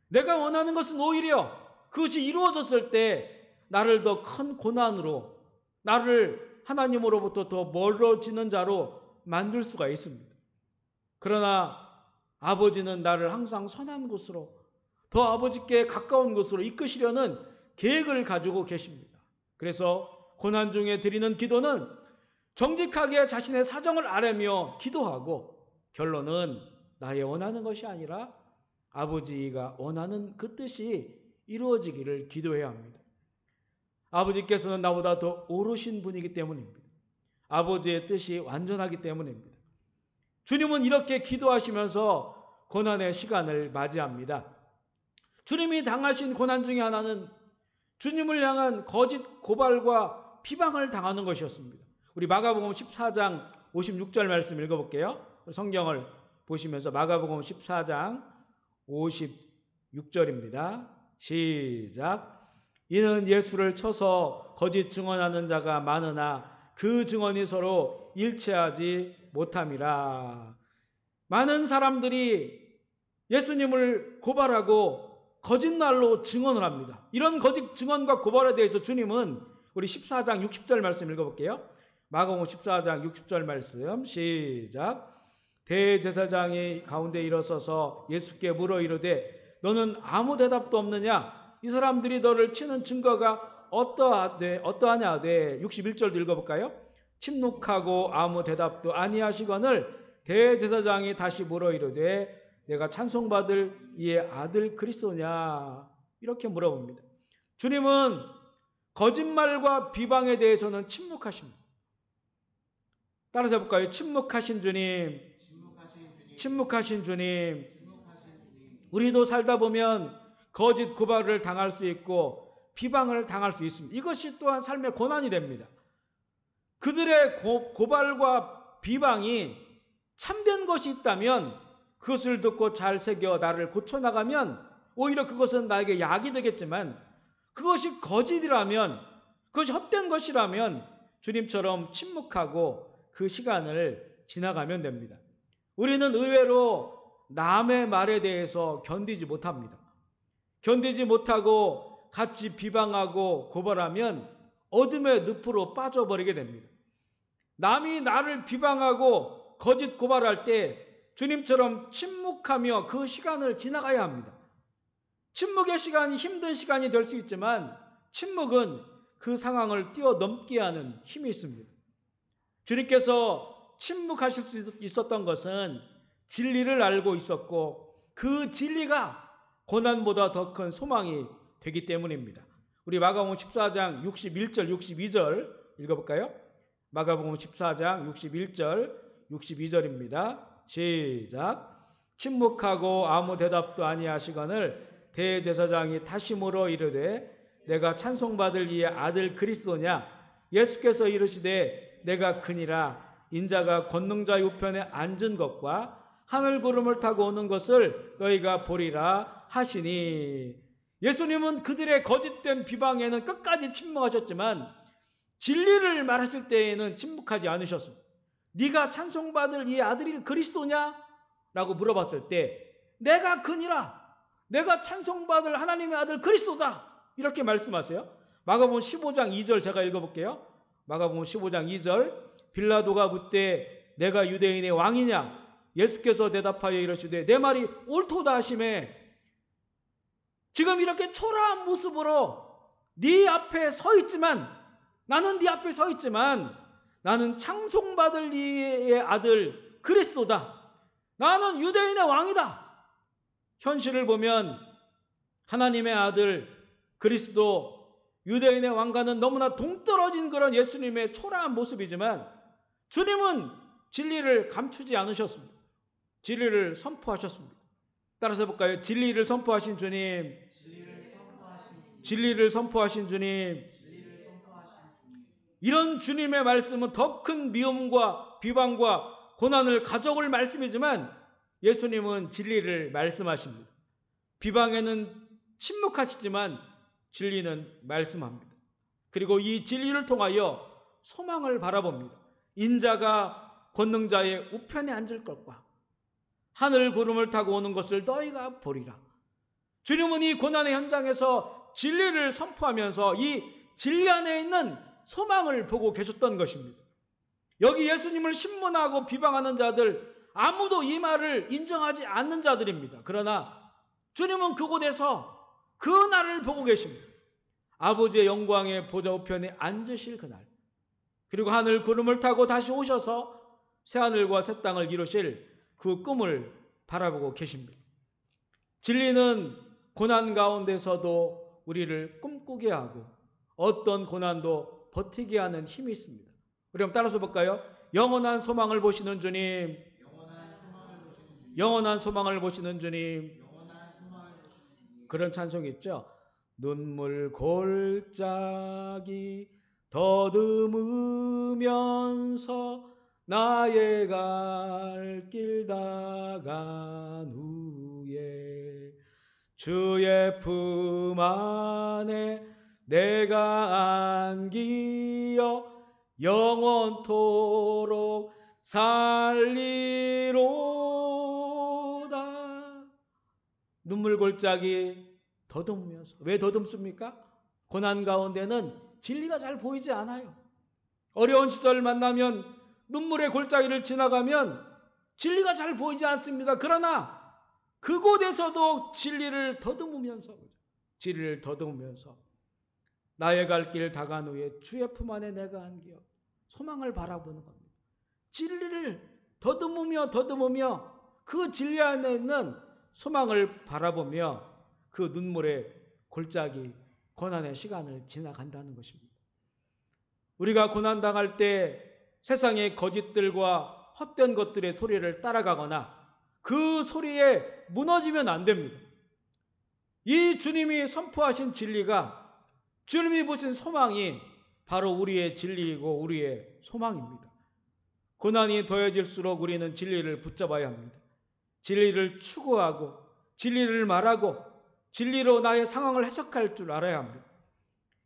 내가 원하는 것은 오히려 그것이 이루어졌을 때 나를 더 큰 고난으로, 나를 하나님으로부터 더 멀어지는 자로 만들 수가 있습니다. 그러나 아버지는 나를 항상 선한 곳으로, 더 아버지께 가까운 곳으로 이끄시려는 계획을 가지고 계십니다. 그래서 고난 중에 드리는 기도는 정직하게 자신의 사정을 아뢰며 기도하고, 결론은 나의 원하는 것이 아니라 아버지가 원하는 그 뜻이 이루어지기를 기도해야 합니다. 아버지께서는 나보다 더 오르신 분이기 때문입니다. 아버지의 뜻이 완전하기 때문입니다. 주님은 이렇게 기도하시면서 고난의 시간을 맞이합니다. 주님이 당하신 고난 중에 하나는 주님을 향한 거짓 고발과 비방을 당하는 것이었습니다. 우리 마가복음 14장 56절 말씀 읽어볼게요. 성경을 보시면서 마가복음 14장 56절입니다. 시작. 이는 예수를 쳐서 거짓 증언하는 자가 많으나 그 증언이 서로 일치하지 못함이라. 많은 사람들이 예수님을 고발하고 거짓말로 증언을 합니다. 이런 거짓 증언과 고발에 대해서 주님은 우리 14장 60절 말씀 읽어볼게요. 마가복음 14장 60절 말씀 시작. 대제사장이 가운데 일어서서 예수께 물어 이르되 너는 아무 대답도 없느냐? 이 사람들이 너를 치는 증거가 어떠하냐 하되 61절도 읽어볼까요? 침묵하고 아무 대답도 아니하시거늘 대제사장이 다시 물어 이르되 내가 찬송받을 이의 아들 그리스도냐? 이렇게 물어봅니다. 주님은 거짓말과 비방에 대해서는 침묵하십니다. 따라서 해볼까요? 침묵하신 주님. 침묵하신 주님. 우리도 살다 보면 거짓 고발을 당할 수 있고 비방을 당할 수 있습니다. 이것이 또한 삶의 고난이 됩니다. 그들의 고발과 비방이 참된 것이 있다면 그것을 듣고 잘 새겨 나를 고쳐나가면 오히려 그것은 나에게 약이 되겠지만 그것이 거짓이라면, 그것이 헛된 것이라면 주님처럼 침묵하고 그 시간을 지나가면 됩니다. 우리는 의외로 남의 말에 대해서 견디지 못합니다. 견디지 못하고 같이 비방하고 고발하면 어둠의 늪으로 빠져버리게 됩니다. 남이 나를 비방하고 거짓 고발할 때 주님처럼 침묵하며 그 시간을 지나가야 합니다. 침묵의 시간이 힘든 시간이 될 수 있지만 침묵은 그 상황을 뛰어넘게 하는 힘이 있습니다. 주님께서 침묵하실 수 있었던 것은 진리를 알고 있었고 그 진리가 고난보다 더 큰 소망이 되기 때문입니다. 우리 마가복음 14장 61절 62절 읽어볼까요? 마가복음 14장 61절 62절입니다. 시작. 침묵하고 아무 대답도 아니하시거늘 대제사장이 다시 물어 이르되 내가 찬송받을 이의 아들 그리스도냐? 예수께서 이르시되 내가 크니라. 인자가 권능자의 우편에 앉은 것과 하늘 구름을 타고 오는 것을 너희가 보리라 하시니. 예수님은 그들의 거짓된 비방에는 끝까지 침묵하셨지만 진리를 말하실 때에는 침묵하지 않으셨습니다. 네가 찬송받을 이 아들이 그리스도냐? 라고 물어봤을 때 내가 그니라. 내가 찬송받을 하나님의 아들 그리스도다. 이렇게 말씀하세요. 마가복음 15장 2절 제가 읽어볼게요. 마가복음 15장 2절. 빌라도가 묻되 내가 유대인의 왕이냐? 예수께서 대답하여 이르시되 내 말이 옳도다 하시매. 지금 이렇게 초라한 모습으로 네 앞에 서 있지만 나는 네 앞에 서 있지만 나는 찬송받을 이의 아들 그리스도다. 나는 유대인의 왕이다. 현실을 보면 하나님의 아들 그리스도 유대인의 왕과는 너무나 동떨어진 그런 예수님의 초라한 모습이지만 주님은 진리를 감추지 않으셨습니다. 진리를 선포하셨습니다. 따라서 해볼까요? 진리를 선포하신 주님. 진리를 선포하신 주님. 이런 주님의 말씀은 더 큰 미움과 비방과 고난을 가져올 말씀이지만 예수님은 진리를 말씀하십니다. 비방에는 침묵하시지만 진리는 말씀합니다. 그리고 이 진리를 통하여 소망을 바라봅니다. 인자가 권능자의 우편에 앉을 것과 하늘 구름을 타고 오는 것을 너희가 보리라. 주님은 이 고난의 현장에서 진리를 선포하면서 이 진리 안에 있는 소망을 보고 계셨던 것입니다. 여기 예수님을 신문하고 비방하는 자들 아무도 이 말을 인정하지 않는 자들입니다. 그러나 주님은 그곳에서 그 날을 보고 계십니다. 아버지의 영광의 보좌 우편에 앉으실 그날, 그리고 하늘 구름을 타고 다시 오셔서 새하늘과 새 땅을 이루실 그 꿈을 바라보고 계십니다. 진리는 고난 가운데서도 우리를 꿈꾸게 하고 어떤 고난도 버티게 하는 힘이 있습니다. 우리 한번 따라서 볼까요? 영원한 소망을 보시는 주님, 영원한 소망을 보시는 주님. 그런 찬송이 있죠. 눈물 골짜기 더듬으면서 나의 갈 길 다간 후에 주의 품 안에 내가 안기어 영원토록 살리로다. 눈물 골짜기 더듬으면서. 왜 더듬습니까? 고난 가운데는 진리가 잘 보이지 않아요. 어려운 시절 만나면 눈물의 골짜기를 지나가면 진리가 잘 보이지 않습니다. 그러나 그곳에서도 진리를 더듬으면서 나의 갈 길 다간 후에 주의 품 안에 내가 안기어 소망을 바라보는 겁니다. 진리를 더듬으며 그 진리 안에 있는 소망을 바라보며 그 눈물의 골짜기 고난의 시간을 지나간다는 것입니다. 우리가 고난당할 때 세상의 거짓들과 헛된 것들의 소리를 따라가거나 그 소리에 무너지면 안 됩니다. 이 주님이 선포하신 진리가, 주님이 보신 소망이 바로 우리의 진리이고 우리의 소망입니다. 고난이 더해질수록 우리는 진리를 붙잡아야 합니다. 진리를 추구하고 진리를 말하고 진리로 나의 상황을 해석할 줄 알아야 합니다.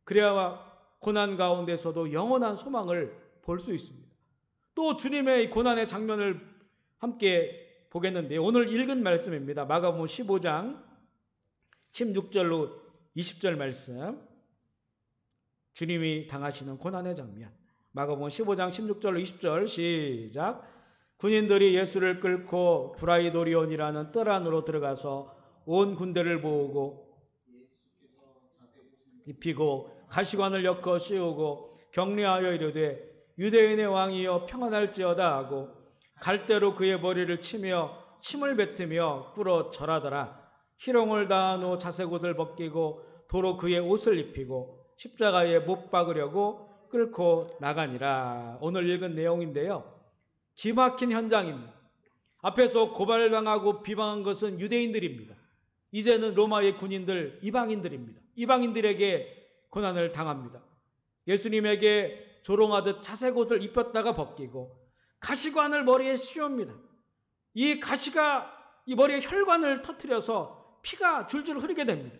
그래야 고난 가운데서도 영원한 소망을 볼 수 있습니다. 또 주님의 고난의 장면을 함께 보겠는데 오늘 읽은 말씀입니다. 마가복음 15장 16절로 20절 말씀, 주님이 당하시는 고난의 장면. 마가복음 15장 16절로 20절 시작. 군인들이 예수를 끌고 브라이도리온이라는 뜰 안으로 들어가서 온 군대를 모으고 입히고 가시관을 엮어 씌우고 격려하여 이르되 유대인의 왕이여 평안할지어다 하고 갈대로 그의 머리를 치며 침을 뱉으며 꿇어 절하더라. 희롱을 당한 후 자색옷을 벗기고 도로 그의 옷을 입히고 십자가에 못 박으려고 끌고 나가니라. 오늘 읽은 내용인데요, 기막힌 현장입니다. 앞에서 고발당하고 비방한 것은 유대인들입니다. 이제는 로마의 군인들, 이방인들입니다. 이방인들에게 고난을 당합니다. 예수님에게 조롱하듯 자색옷을 입혔다가 벗기고 가시관을 머리에 씌웁니다. 이 가시가 이 머리에 혈관을 터뜨려서 피가 줄줄 흐르게 됩니다.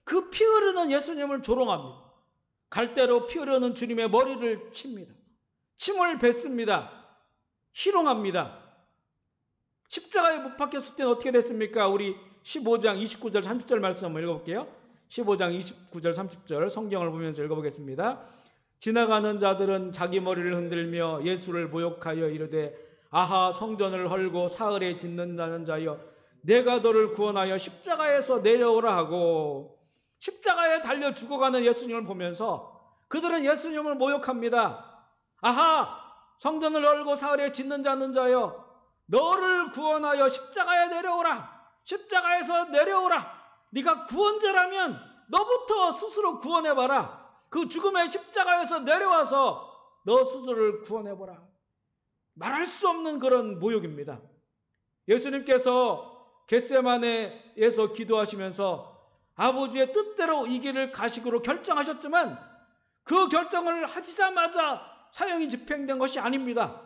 그 피 흐르는 예수님을 조롱합니다. 갈대로 피 흐르는 주님의 머리를 칩니다. 침을 뱉습니다. 희롱합니다. 십자가에 못 박혔을 때는 어떻게 됐습니까? 우리 15장 29절 30절 말씀 한번 읽어볼게요. 15장 29절 30절 성경을 보면서 읽어보겠습니다. 지나가는 자들은 자기 머리를 흔들며 예수를 모욕하여 이르되 아하, 성전을 헐고 사흘에 짓는다는 자여 내가 너를 구원하여 십자가에서 내려오라 하고, 십자가에 달려 죽어가는 예수님을 보면서 그들은 예수님을 모욕합니다. 아하, 성전을 헐고 사흘에 짓는 자여 너를 구원하여 십자가에 내려오라. 십자가에서 내려오라. 네가 구원자라면 너부터 스스로 구원해봐라. 그 죽음의 십자가에서 내려와서 너 스스로를 구원해보라. 말할 수 없는 그런 모욕입니다. 예수님께서 겟세마네에서 기도하시면서 아버지의 뜻대로 이 길을 가시기로 결정하셨지만 그 결정을 하시자마자 사형이 집행된 것이 아닙니다.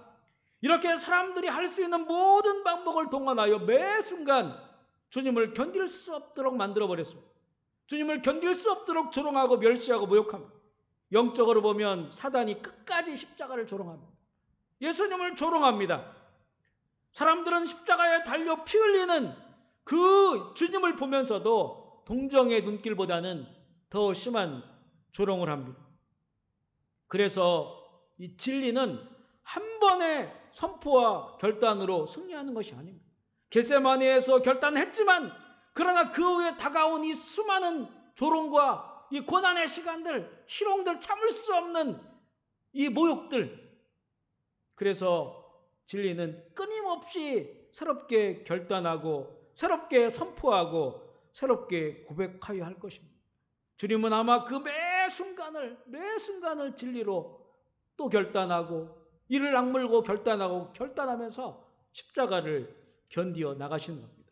이렇게 사람들이 할 수 있는 모든 방법을 동원하여 매 순간 주님을 견딜 수 없도록 만들어버렸습니다. 주님을 견딜 수 없도록 조롱하고 멸시하고 모욕합니다. 영적으로 보면 사단이 끝까지 십자가를 조롱합니다. 예수님을 조롱합니다. 사람들은 십자가에 달려 피 흘리는 그 주님을 보면서도 동정의 눈길보다는 더 심한 조롱을 합니다. 그래서 이 진리는 한 번의 선포와 결단으로 승리하는 것이 아닙니다. 겟세마네에서 결단했지만 그러나 그 후에 다가온 이 수많은 조롱과 이 고난의 시간들, 희롱들, 참을 수 없는 이 모욕들, 그래서 진리는 끊임없이 새롭게 결단하고 새롭게 선포하고 새롭게 고백하여 할 것입니다. 주님은 아마 그 매 순간을 진리로 또 결단하고 이를 악물고 결단하면서 십자가를 견디어 나가시는 겁니다.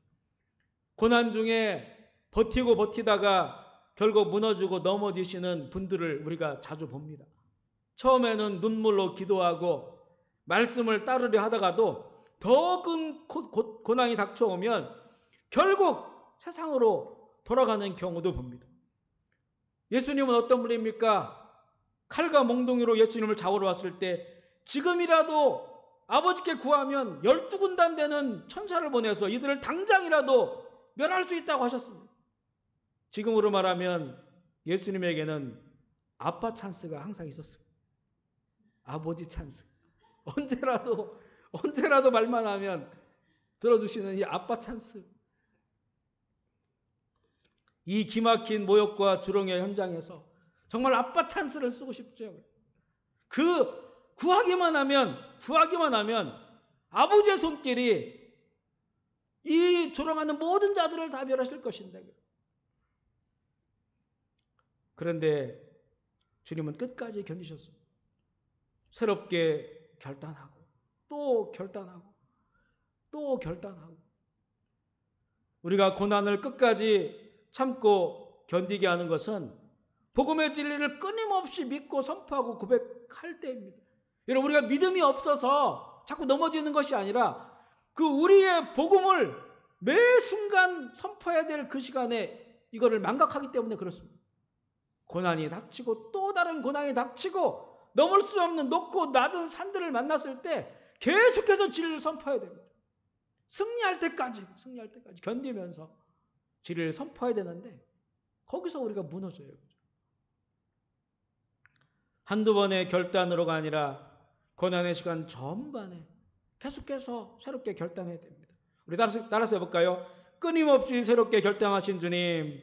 고난 중에 버티다가 결국 무너지고 넘어지시는 분들을 우리가 자주 봅니다. 처음에는 눈물로 기도하고 말씀을 따르려 하다가도 더 큰 고난이 닥쳐오면 결국 세상으로 돌아가는 경우도 봅니다. 예수님은 어떤 분입니까? 칼과 몽둥이로 예수님을 잡으러 왔을 때 지금이라도 아버지께 구하면 12군단 되는 천사를 보내서 이들을 당장이라도 멸할 수 있다고 하셨습니다. 지금으로 말하면 예수님에게는 아빠 찬스가 항상 있었습니다. 아버지 찬스. 언제라도 말만 하면 들어주시는 이 아빠 찬스. 이 기막힌 모욕과 조롱의 현장에서 정말 아빠 찬스를 쓰고 싶죠. 구하기만 하면 아버지의 손길이 이 조롱하는 모든 자들을 다 멸하실 것인데. 그런데 주님은 끝까지 견디셨습니다. 새롭게 결단하고 또 결단하고 또 결단하고 우리가 고난을 끝까지 참고 견디게 하는 것은 복음의 진리를 끊임없이 믿고 선포하고 고백할 때입니다. 여러분, 우리가 믿음이 없어서 자꾸 넘어지는 것이 아니라 우리의 복음을 매 순간 선포해야 될 그 시간에 이거를 망각하기 때문에 그렇습니다. 고난이 닥치고 또 다른 고난이 닥치고 넘을 수 없는 높고 낮은 산들을 만났을 때 계속해서 진리를 선포해야 됩니다. 승리할 때까지 견디면서 진리를 선포해야 되는데 거기서 우리가 무너져요. 한두 번의 결단으로가 아니라 고난의 시간 전반에 계속해서 새롭게 결단해야 됩니다. 우리 따라서 해볼까요? 끊임없이 새롭게 결단하신 주님,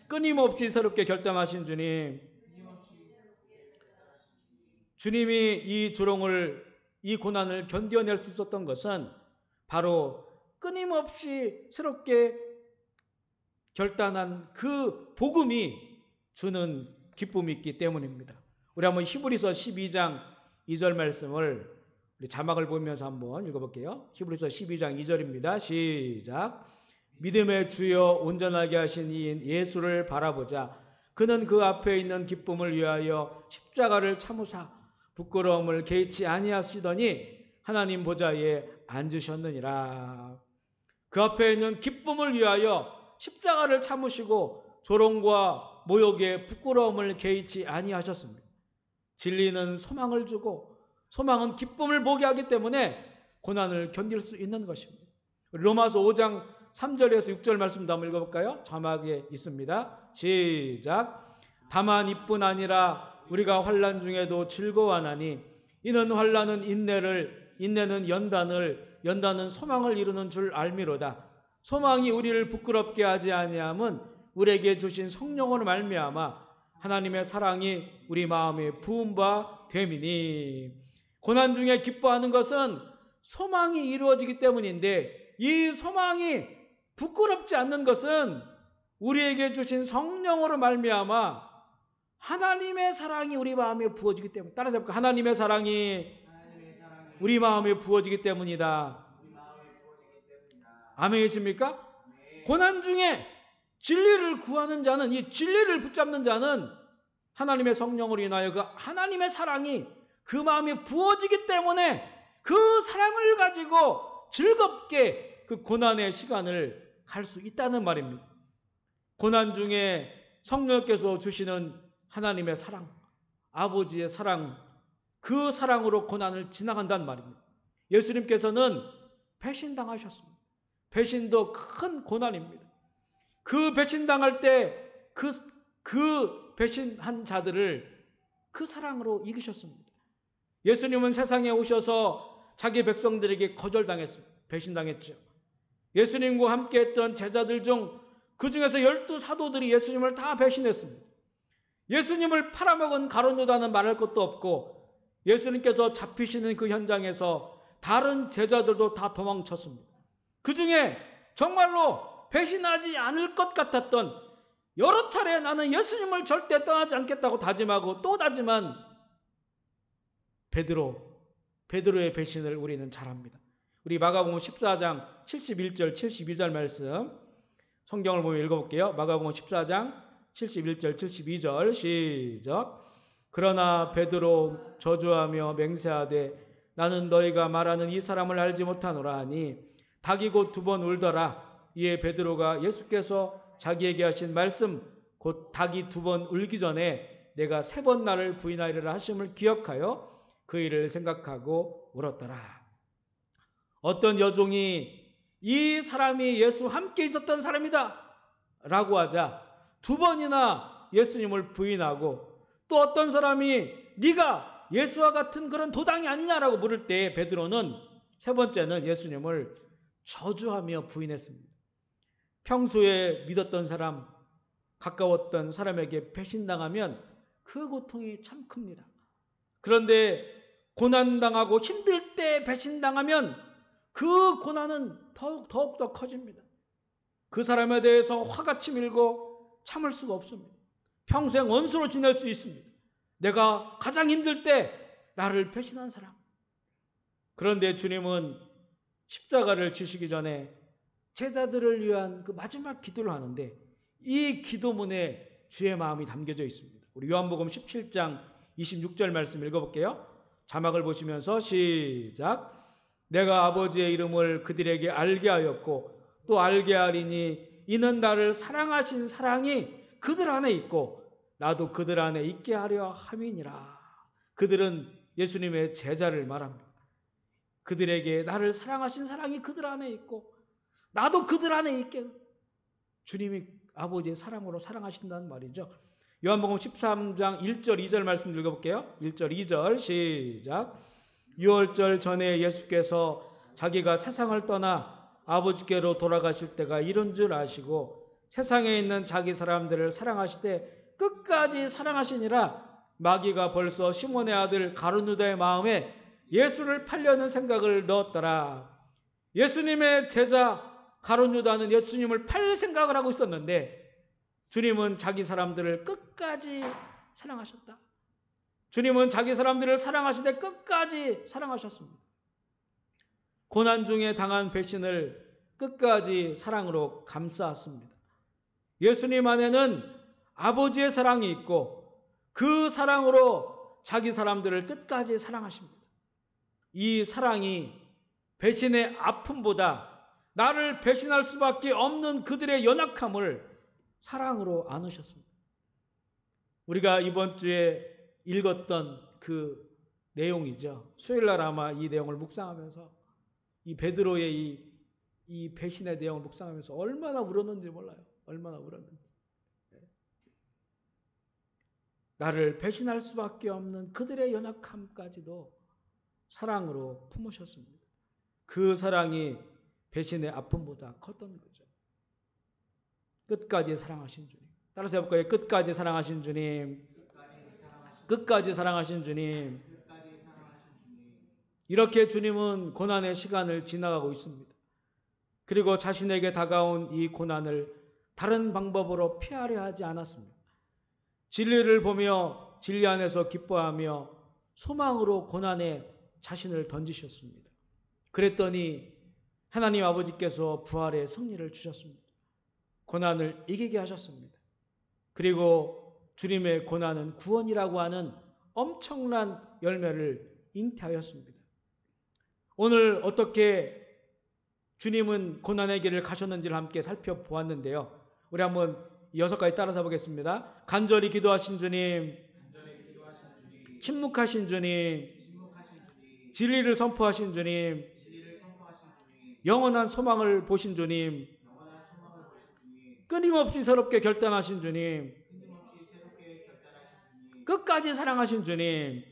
끊임없이 새롭게 결단하신 주님, 주님이 이 조롱을, 이 고난을 견뎌낼 수 있었던 것은 바로 끊임없이 새롭게 결단한 그 복음이 주는 기쁨이 있기 때문입니다. 우리 한번 히브리서 12장 2절 말씀을 우리 자막을 보면서 한번 읽어볼게요. 히브리서 12장 2절입니다. 시작. 믿음의 주여 온전하게 하신 이인 예수를 바라보자. 그는 그 앞에 있는 기쁨을 위하여 십자가를 참으사 부끄러움을 개의치 아니하시더니 하나님 보좌에 앉으셨느니라. 그 앞에 있는 기쁨을 위하여 십자가를 참으시고 조롱과 모욕의 부끄러움을 개의치 아니하셨습니다. 진리는 소망을 주고 소망은 기쁨을 보게 하기 때문에 고난을 견딜 수 있는 것입니다. 로마서 5장 3절에서 6절 말씀도 한번 읽어볼까요? 자막에 있습니다. 시작. 다만 이뿐 아니라 우리가 환난 중에도 즐거워하나니 이는 환난은 인내를, 인내는 연단을, 연단은 소망을 이루는 줄 알미로다. 소망이 우리를 부끄럽게 하지 아니함은 우리에게 주신 성령으로 말미암아 하나님의 사랑이 우리 마음에 부은 바 됨이니. 고난 중에 기뻐하는 것은 소망이 이루어지기 때문인데 이 소망이 부끄럽지 않는 것은 우리에게 주신 성령으로 말미암아 하나님의 사랑이 우리 마음에 부어지기 때문에. 따라서 해볼까요? 하나님의 사랑이 우리 마음에 부어지기 때문이다. 아멘이십니까? 고난 중에 진리를 구하는 자는, 이 진리를 붙잡는 자는 하나님의 성령으로 인하여 그 하나님의 사랑이 그 마음에 부어지기 때문에 그 사랑을 가지고 즐겁게 그 고난의 시간을 갈 수 있다는 말입니다. 고난 중에 성령께서 주시는 하나님의 사랑, 아버지의 사랑, 그 사랑으로 고난을 지나간단 말입니다. 예수님께서는 배신당하셨습니다. 배신도 큰 고난입니다. 그 배신당할 때 그 배신한 자들을 그 사랑으로 이기셨습니다. 예수님은 세상에 오셔서 자기 백성들에게 거절당했습니다. 배신당했죠. 예수님과 함께했던 제자들 중 그 중에서 12사도들이 예수님을 다 배신했습니다. 예수님을 팔아먹은 가룟 유다는 말할 것도 없고 예수님께서 잡히시는 그 현장에서 다른 제자들도 다 도망쳤습니다. 그 중에 정말로 배신하지 않을 것 같았던, 여러 차례 나는 예수님을 절대 떠나지 않겠다고 다짐하고 또 다짐한 베드로의 배신을 우리는 잘 압니다. 우리 마가복음 14장 71절 72절 말씀 성경을 보면 읽어볼게요. 마가복음 14장 71절 72절 시작. 그러나 베드로 저주하며 맹세하되 나는 너희가 말하는 이 사람을 알지 못하노라 하니 닭이 곧 2번 울더라. 이에 베드로가 예수께서 자기에게 하신 말씀 곧 닭이 2번 울기 전에 내가 3번 나를 부인하리라 하심을 기억하여 그 일을 생각하고 울었더라. 어떤 여종이 이 사람이 예수 함께 있었던 사람이다 라고 하자 2번이나 예수님을 부인하고, 또 어떤 사람이 네가 예수와 같은 그런 도당이 아니냐라고 물을 때 베드로는 세 번째는 예수님을 저주하며 부인했습니다. 평소에 믿었던 사람, 가까웠던 사람에게 배신당하면 그 고통이 참 큽니다. 그런데 고난당하고 힘들 때 배신당하면 그 고난은 더욱더 커집니다. 그 사람에 대해서 화가 치밀고 참을 수가 없습니다. 평생 원수로 지낼 수 있습니다. 내가 가장 힘들 때 나를 배신한 사람. 그런데 주님은 십자가를 지시기 전에 제자들을 위한 그 마지막 기도를 하는데 이 기도문에 주의 마음이 담겨져 있습니다. 우리 요한복음 17장 26절 말씀 읽어볼게요. 자막을 보시면서 시작. 내가 아버지의 이름을 그들에게 알게 하였고 또 알게 하리니 이는 나를 사랑하신 사랑이 그들 안에 있고 나도 그들 안에 있게 하려 함이니라. 그들은 예수님의 제자를 말합니다. 그들에게 나를 사랑하신 사랑이 그들 안에 있고 나도 그들 안에 있게. 주님이 아버지의 사랑으로 사랑하신다는 말이죠. 요한복음 13장 1절 2절 말씀 읽어볼게요. 1절 2절 시작. 유월절 전에 예수께서 자기가 세상을 떠나 아버지께로 돌아가실 때가 이른 줄 아시고 세상에 있는 자기 사람들을 사랑하시되 끝까지 사랑하시니라. 마귀가 벌써 시몬의 아들 가룟유다의 마음에 예수를 팔려는 생각을 넣었더라. 예수님의 제자 가룟유다는 예수님을 팔 생각을 하고 있었는데 주님은 자기 사람들을 끝까지 사랑하셨다. 주님은 자기 사람들을 사랑하시되 끝까지 사랑하셨습니다. 고난 중에 당한 배신을 끝까지 사랑으로 감싸았습니다. 예수님 안에는 아버지의 사랑이 있고 그 사랑으로 자기 사람들을 끝까지 사랑하십니다. 이 사랑이 배신의 아픔보다 나를 배신할 수밖에 없는 그들의 연약함을 사랑으로 안으셨습니다. 우리가 이번 주에 읽었던 그 내용이죠. 수요일날 아마 이 내용을 묵상하면서 이 베드로의 이 배신의 내용을 묵상하면서 얼마나 울었는지 몰라요. 얼마나 울었는지. 나를 배신할 수밖에 없는 그들의 연약함까지도 사랑으로 품으셨습니다. 그 사랑이 배신의 아픔보다 컸던 거죠. 끝까지 사랑하신 주님. 따라서 해볼까요? 끝까지 사랑하신 주님. 끝까지 사랑하신 주님. 이렇게 주님은 고난의 시간을 지나가고 있습니다. 그리고 자신에게 다가온 이 고난을 다른 방법으로 피하려 하지 않았습니다. 진리를 보며 진리 안에서 기뻐하며 소망으로 고난에 자신을 던지셨습니다. 그랬더니 하나님 아버지께서 부활의 승리를 주셨습니다. 고난을 이기게 하셨습니다. 그리고 주님의 고난은 구원이라고 하는 엄청난 열매를 잉태하였습니다. 오늘 어떻게 주님은 고난의 길을 가셨는지를 함께 살펴보았는데요. 우리 한번 6가지 따라서 보겠습니다. 간절히 기도하신 주님, 침묵하신 주님, 진리를 선포하신 주님, 영원한 소망을 보신 주님, 끊임없이 새롭게 결단하신 주님, 끝까지 사랑하신 주님,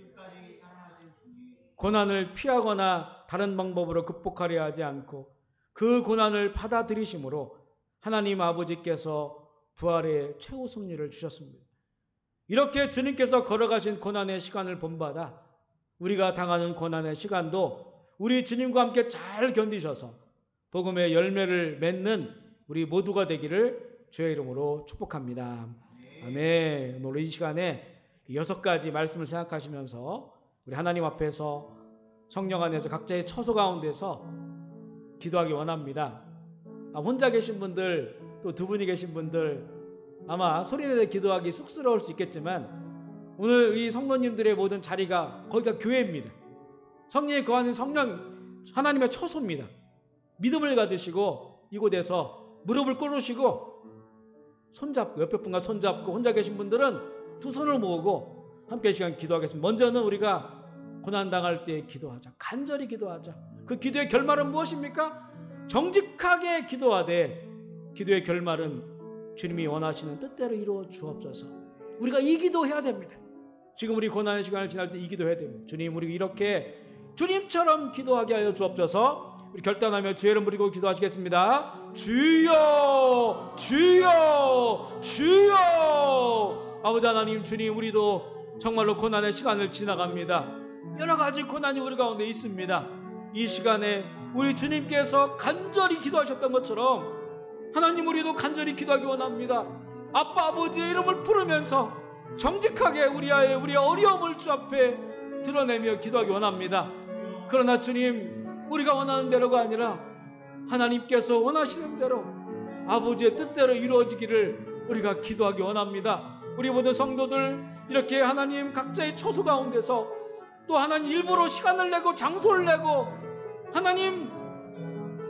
고난을 피하거나 다른 방법으로 극복하려 하지 않고 그 고난을 받아들이심으로 하나님 아버지께서 부활의 최후 승리를 주셨습니다. 이렇게 주님께서 걸어가신 고난의 시간을 본받아 우리가 당하는 고난의 시간도 우리 주님과 함께 잘 견디셔서 복음의 열매를 맺는 우리 모두가 되기를 주의 이름으로 축복합니다. 아멘. 오늘 이 시간에 6가지 말씀을 생각하시면서 우리 하나님 앞에서 성령 안에서 각자의 처소 가운데서 기도하기 원합니다. 혼자 계신 분들, 또 두 분이 계신 분들 아마 소리내서 기도하기 쑥스러울 수 있겠지만 오늘 이 성도님들의 모든 자리가 거기가 교회입니다. 성령이 거하는 성령 하나님의 처소입니다. 믿음을 가지시고 이곳에서 무릎을 꿇으시고 손잡고 옆에 분과 손잡고 혼자 계신 분들은 두 손을 모으고 함께 시간 기도하겠습니다. 먼저는 우리가 고난당할 때 기도하자. 간절히 기도하자. 그 기도의 결말은 무엇입니까? 정직하게 기도하되 기도의 결말은 주님이 원하시는 뜻대로 이루어 주옵소서. 우리가 이 기도해야 됩니다. 지금 우리 고난의 시간을 지날 때 이 기도해야 됩니다. 주님, 우리 이렇게 주님처럼 기도하게 하여 주옵소서. 우리 결단하며 주의 이름 부르고 기도하시겠습니다. 주여, 주여, 주여. 아버지 하나님, 주님, 우리도 정말로 고난의 시간을 지나갑니다. 여러 가지 고난이 우리 가운데 있습니다. 이 시간에 우리 주님께서 간절히 기도하셨던 것처럼 하나님, 우리도 간절히 기도하기 원합니다. 아빠, 아버지의 이름을 부르면서 정직하게 우리의 어려움을 주 앞에 드러내며 기도하기 원합니다. 그러나 주님, 우리가 원하는 대로가 아니라 하나님께서 원하시는 대로 아버지의 뜻대로 이루어지기를 우리가 기도하기 원합니다. 우리 모든 성도들 이렇게 하나님 각자의 처소 가운데서 또 하나님 일부러 시간을 내고 장소를 내고 하나님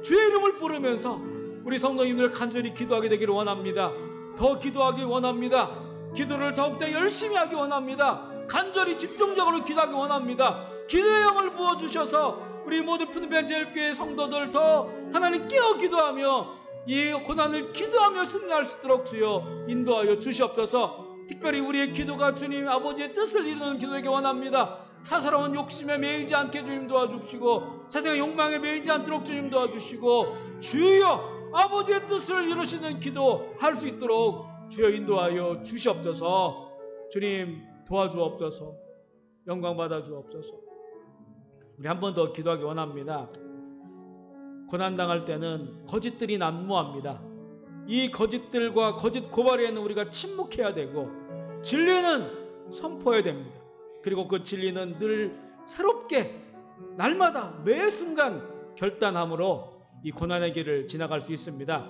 주의 이름을 부르면서 우리 성도님들 간절히 기도하게 되기를 원합니다. 더 기도하기 원합니다. 기도를 더욱더 열심히 하기 원합니다. 간절히 집중적으로 기도하기 원합니다. 기도의 영을 부어주셔서 우리 모든 푸른별 제일교회 성도들 더 하나님 깨어 기도하며 이 고난을 기도하며 승리할 수 있도록 주여 인도하여 주시옵소서. 특별히 우리의 기도가 주님 아버지의 뜻을 이루는 기도에게 원합니다. 사사로운 욕심에 매이지 않게 주님 도와주시고 세상의 욕망에 매이지 않도록 주님 도와주시고 주여 아버지의 뜻을 이루시는 기도 할 수 있도록 주여 인도하여 주시옵소서. 주님 도와주옵소서. 영광 받아 주옵소서. 우리 한 번 더 기도하기 원합니다. 고난당할 때는 거짓들이 난무합니다. 이 거짓들과 거짓 고발에는 우리가 침묵해야 되고 진리는 선포해야 됩니다. 그리고 그 진리는 늘 새롭게 날마다 매 순간 결단함으로 이 고난의 길을 지나갈 수 있습니다.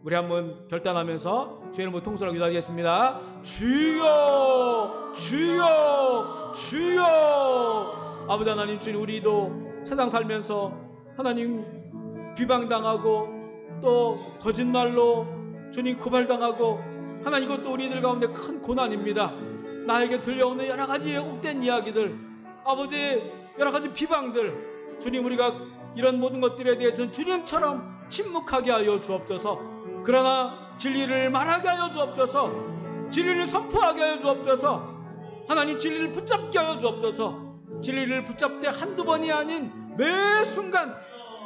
우리 한번 결단하면서 주의 이름으로 통솔하고 기도하겠습니다. 주여, 주여, 주여. 아버지 하나님, 주님, 우리도 세상 살면서 하나님 비방당하고 또 거짓말로 주님 고발당하고 하나님, 이것도 우리들 가운데 큰 고난입니다. 나에게 들려오는 여러 가지 왜곡된 이야기들, 아버지 여러 가지 비방들, 주님, 우리가 이런 모든 것들에 대해서는 주님처럼 침묵하게 하여 주옵소서. 그러나 진리를 말하게 하여 주옵소서. 진리를 선포하게 하여 주옵소서. 하나님, 진리를 붙잡게 하여 주옵소서. 진리를 붙잡되 한두 번이 아닌 매 순간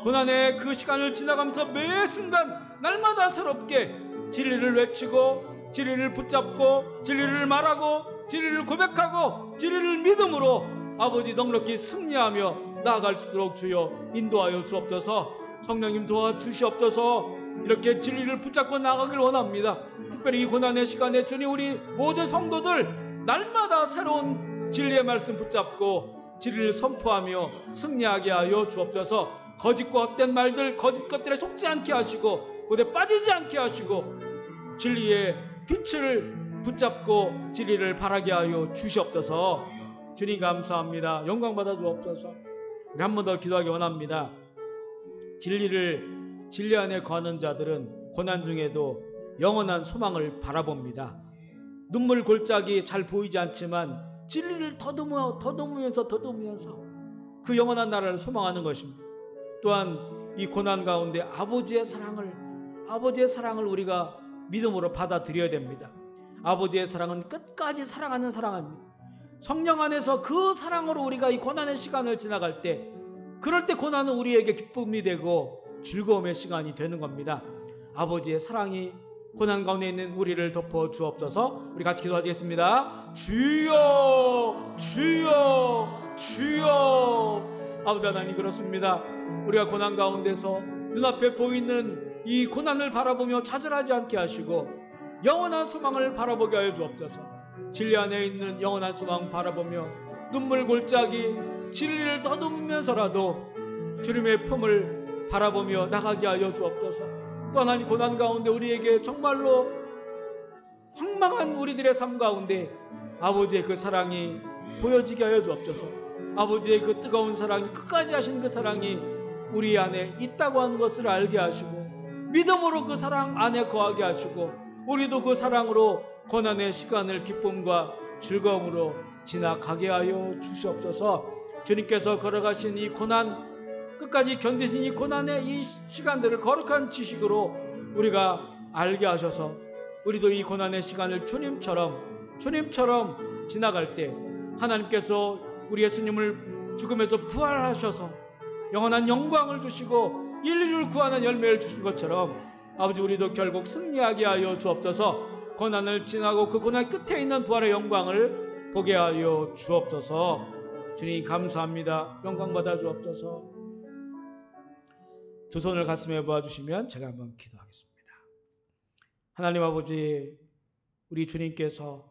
고난의 그 시간을 지나가면서 매 순간 날마다 새롭게 진리를 외치고 진리를 붙잡고 진리를 말하고 진리를 고백하고 진리를 믿음으로 아버지 넉넉히 승리하며 나아갈 수 있도록 주여 인도하여 주옵소서. 성령님 도와주시옵소서. 이렇게 진리를 붙잡고 나가길 원합니다. 특별히 이 고난의 시간에 주님, 우리 모든 성도들 날마다 새로운 진리의 말씀 붙잡고 진리를 선포하며 승리하게 하여 주옵소서. 거짓과 헛된 말들, 거짓 것들에 속지 않게 하시고 그에 빠지지 않게 하시고 진리의 빛을 붙잡고 진리를 바라게 하여 주시옵소서. 주님 감사합니다. 영광 받아 주옵소서. 우리 한 번 더 기도하기 원합니다. 진리 안에 거하는 자들은 고난 중에도 영원한 소망을 바라봅니다. 눈물 골짜기 잘 보이지 않지만 진리를 더듬으면서 그 영원한 나라를 소망하는 것입니다. 또한 이 고난 가운데 아버지의 사랑을 우리가 믿음으로 받아들여야 됩니다. 아버지의 사랑은 끝까지 사랑하는 사랑입니다. 성령 안에서 그 사랑으로 우리가 이 고난의 시간을 지나갈 때, 그럴 때 고난은 우리에게 기쁨이 되고 즐거움의 시간이 되는 겁니다. 아버지의 사랑이 고난 가운데 있는 우리를 덮어 주옵소서. 우리 같이 기도하겠습니다. 주여, 주여, 주여. 아버지 하나님, 그렇습니다. 우리가 고난 가운데서 눈앞에 보이는 이 고난을 바라보며 좌절하지 않게 하시고 영원한 소망을 바라보게 하여 주옵소서. 진리 안에 있는 영원한 소망 바라보며 눈물 골짜기 진리를 더듬으면서라도 주님의 품을 바라보며 나가게 하여 주옵소서. 또 하나님, 고난 가운데 우리에게 정말로 황망한 우리들의 삶 가운데 아버지의 그 사랑이 보여지게 하여 주옵소서. 아버지의 그 뜨거운 사랑이, 끝까지 하신 그 사랑이 우리 안에 있다고 하는 것을 알게 하시고 믿음으로 그 사랑 안에 거하게 하시고 우리도 그 사랑으로 고난의 시간을 기쁨과 즐거움으로 지나가게 하여 주시옵소서. 주님께서 걸어가신 이 고난, 끝까지 견디신 이 고난의 이 시간들을 거룩한 지식으로 우리가 알게 하셔서 우리도 이 고난의 시간을 주님처럼 지나갈 때 하나님께서 우리 예수님을 죽음에서 부활하셔서 영원한 영광을 주시고 인류를 구하는 열매를 주신 것처럼 아버지 우리도 결국 승리하게 하여 주옵소서. 고난을 지나고 그 고난 끝에 있는 부활의 영광을 보게 하여 주옵소서. 주님 감사합니다. 영광 받아 주옵소서. 두 손을 가슴에 모아주시면 제가 한번 기도하겠습니다. 하나님 아버지, 우리 주님께서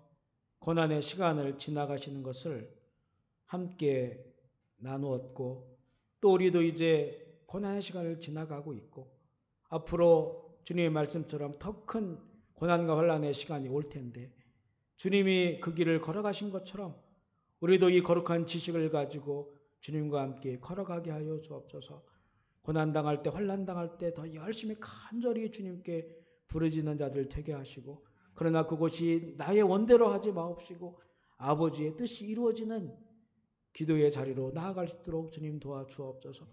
고난의 시간을 지나가시는 것을 함께 나누었고 또 우리도 이제 고난의 시간을 지나가고 있고 앞으로 주님의 말씀처럼 더 큰 고난과 혼란의 시간이 올 텐데 주님이 그 길을 걸어가신 것처럼 우리도 이 거룩한 지식을 가지고 주님과 함께 걸어가게 하여 주옵소서. 고난당할 때 혼란당할 때 더 열심히 간절히 주님께 부르짖는 자들 되게 하시고 그러나 그곳이 나의 원대로 하지 마옵시고 아버지의 뜻이 이루어지는 기도의 자리로 나아갈 수 있도록 주님 도와주옵소서.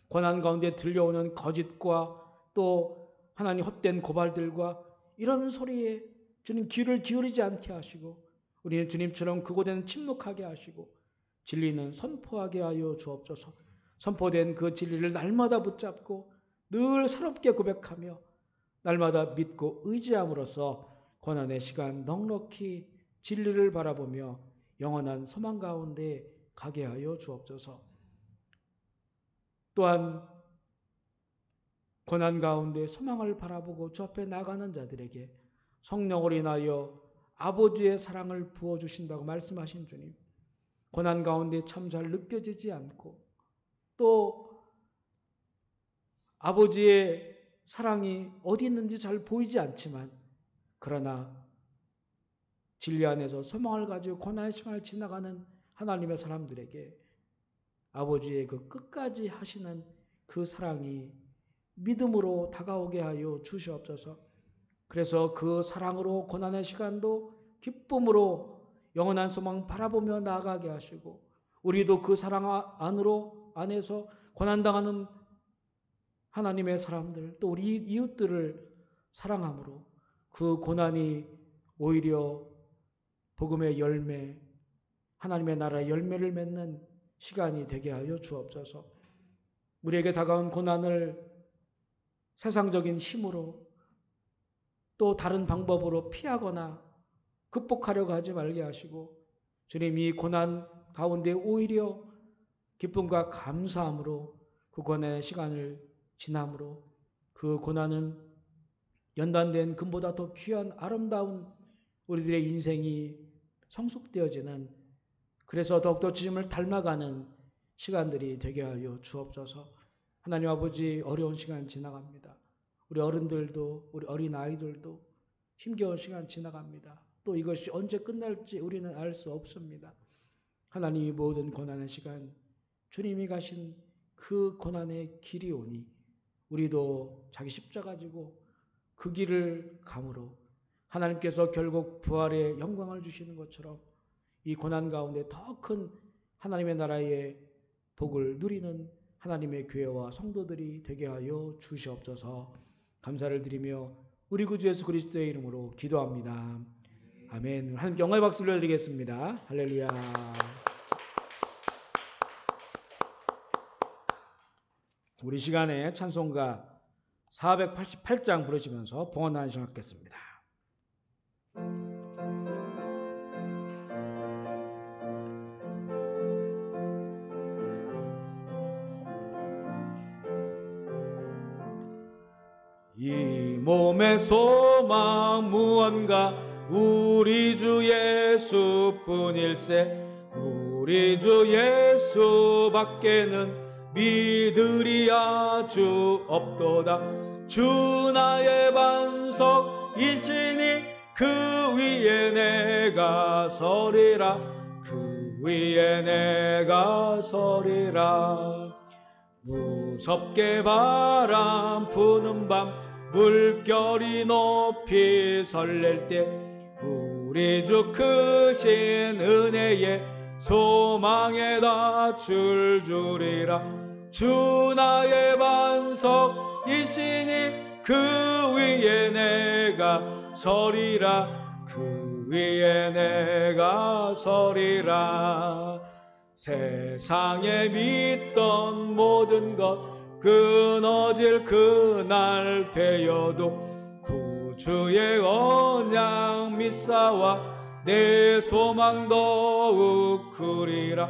고난 가운데 들려오는 거짓과 또 하나님 헛된 고발들과 이런 소리에 주님 귀를 기울이지 않게 하시고 우리는 주님처럼 그곳에는 침묵하게 하시고 진리는 선포하게 하여 주옵소서. 선포된 그 진리를 날마다 붙잡고 늘 새롭게 고백하며 날마다 믿고 의지함으로써 고난의 시간 넉넉히 진리를 바라보며 영원한 소망 가운데 가게 하여 주옵소서. 또한 고난 가운데 소망을 바라보고 주 앞에 나가는 자들에게 성령을 인하여 아버지의 사랑을 부어주신다고 말씀하신 주님, 고난 가운데 참 잘 느껴지지 않고 또 아버지의 사랑이 어디 있는지 잘 보이지 않지만 그러나 진리 안에서 소망을 가지고 고난의 시간을 지나가는 하나님의 사람들에게 아버지의 그 끝까지 하시는 그 사랑이 믿음으로 다가오게 하여 주시옵소서. 그래서 그 사랑으로 고난의 시간도 기쁨으로 영원한 소망 바라보며 나아가게 하시고 우리도 그 사랑 안에서 고난당하는 하나님의 사람들 또 우리 이웃들을 사랑함으로 그 고난이 오히려 복음의 열매, 하나님의 나라의 열매를 맺는 시간이 되게 하여 주옵소서. 우리에게 다가온 고난을 세상적인 힘으로 또 다른 방법으로 피하거나 극복하려고 하지 말게 하시고 주님 이 고난 가운데 오히려 기쁨과 감사함으로 그 고난의 시간을 지남으로 그 고난은 연단된 금보다 더 귀한 아름다운 우리들의 인생이 성숙되어지는 그래서 더욱더 주님을 닮아가는 시간들이 되게 하여 주옵소서. 하나님 아버지 어려운 시간 지나갑니다. 우리 어른들도 우리 어린아이들도 힘겨운 시간 지나갑니다. 또 이것이 언제 끝날지 우리는 알 수 없습니다. 하나님이 모든 고난의 시간 주님이 가신 그 고난의 길이 오니 우리도 자기 십자가 지고 그 길을 감으로 하나님께서 결국 부활의 영광을 주시는 것처럼 이 고난 가운데 더 큰 하나님의 나라의 복을 누리는 하나님의 교회와 성도들이 되게 하여 주시옵소서. 감사를 드리며 우리 구주 예수 그리스도의 이름으로 기도합니다. 아멘. 하나님께 영광의 박수를 드리겠습니다. 할렐루야. 우리 시간에 찬송가 488장 부르시면서 봉헌하는 시간 갖겠습니다. 이 몸의 소망 무언가 우리 주 예수뿐일세. 우리 주 예수밖에는 믿으리 아주 없도다. 주 나의 반석이시니 그 위에 내가 서리라. 그 위에 내가 서리라. 무섭게 바람 부는 밤 물결이 높이 설렐 때 우리 주 크신 은혜에 소망에다 줄주리라. 주 나의 반석이시니 그 위에 내가 서리라. 그 위에 내가 서리라. 세상에 믿던 모든 것 끊어질 그날 되어도 구주의 언약 믿사와 내 소망 더욱 크리라.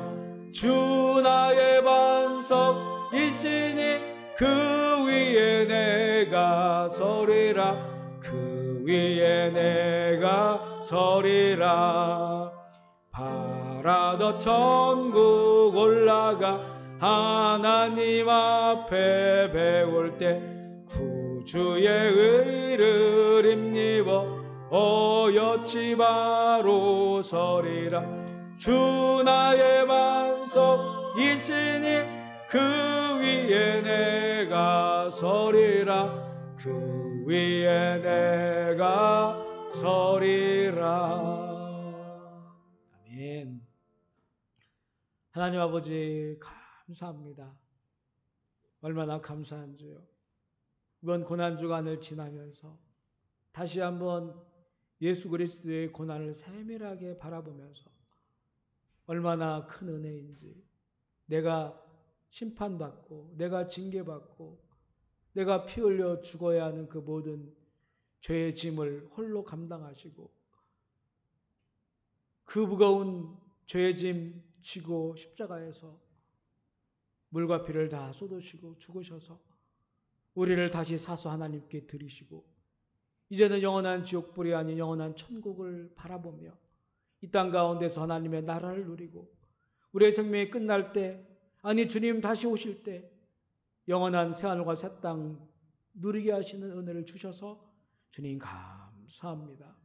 주 나의 반석이시니 그 위에 내가 서리라. 그 위에 내가 서리라. 바라던 천국 올라가 하나님 앞에 배울 때 구주의 의를 힘입어 어여치 바로 서리라. 주 나의 반석이시니 그 위에 내가 서리라. 그 위에 내가 서리라. 아멘. 하나님 아버지 감사합니다. 얼마나 감사한지요. 이번 고난주간을 지나면서 다시 한번 예수 그리스도의 고난을 세밀하게 바라보면서 얼마나 큰 은혜인지, 내가 심판받고 내가 징계받고 내가 피 흘려 죽어야 하는 그 모든 죄의 짐을 홀로 감당하시고 그 무거운 죄의 짐 지고 십자가에서 물과 피를 다 쏟으시고 죽으셔서 우리를 다시 사서 하나님께 드리시고 이제는 영원한 지옥불이 아닌 영원한 천국을 바라보며 이 땅 가운데서 하나님의 나라를 누리고 우리의 생명이 끝날 때, 아니 주님 다시 오실 때 영원한 새하늘과 새 땅 누리게 하시는 은혜를 주셔서 주님 감사합니다.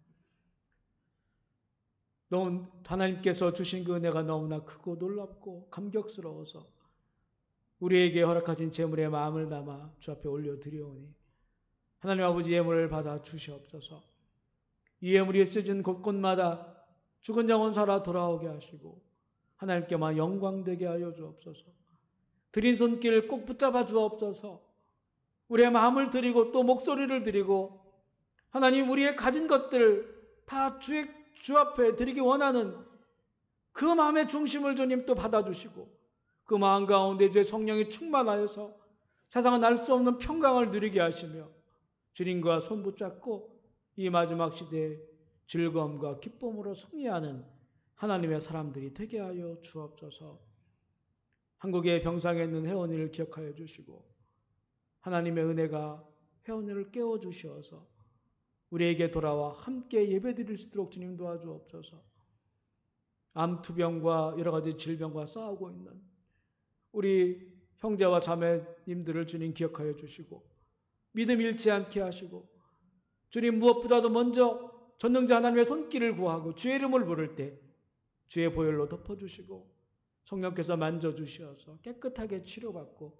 너무 하나님께서 주신 그 은혜가 너무나 크고 놀랍고 감격스러워서 우리에게 허락하신 재물의 마음을 담아 주 앞에 올려드리오니 하나님 아버지 예물을 받아 주시옵소서. 이 예물이 쓰여진 곳곳마다 죽은 영혼 살아 돌아오게 하시고 하나님께만 영광되게 하여 주옵소서. 드린 손길 꼭 붙잡아 주옵소서. 우리의 마음을 드리고 또 목소리를 드리고 하나님 우리의 가진 것들 다 주 앞에 드리기 원하는 그 마음의 중심을 주님 또 받아주시고 그 마음 가운데 주의 성령이 충만하여서 세상은 알 수 없는 평강을 누리게 하시며 주님과 손 붙잡고 이 마지막 시대에 즐거움과 기쁨으로 승리하는 하나님의 사람들이 되게 하여 주옵소서. 한국의 병상에 있는 혜원이를 기억하여 주시고 하나님의 은혜가 혜원이를 깨워주시어서 우리에게 돌아와 함께 예배드릴 수 있도록 주님 도와주옵소서. 암투병과 여러 가지 질병과 싸우고 있는 우리 형제와 자매님들을 주님 기억하여 주시고 믿음 잃지 않게 하시고 주님 무엇보다도 먼저 전능자 하나님의 손길을 구하고 주의 이름을 부를 때 주의 보혈로 덮어주시고 성령께서 만져주셔서 깨끗하게 치료받고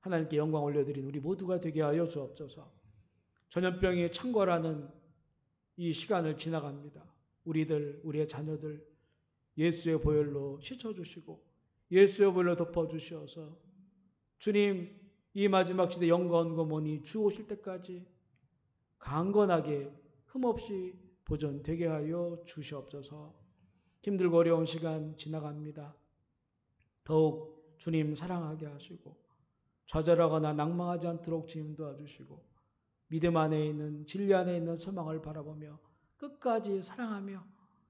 하나님께 영광 올려드린 우리 모두가 되게 하여 주옵소서. 전염병이 창궐하는 이 시간을 지나갑니다. 우리들, 우리의 자녀들 예수의 보혈로 씻어주시고 예수의 보혈로 덮어주셔서 주님 이 마지막 시대 영광과 모니 주 오실 때까지 강건하게 흠없이 보존되게 하여 주시옵소서. 힘들고 어려운 시간 지나갑니다. 더욱 주님 사랑하게 하시고 좌절하거나 낭망하지 않도록 주님 도와주시고 믿음 안에 있는 진리 안에 있는 소망을 바라보며 끝까지 사랑하며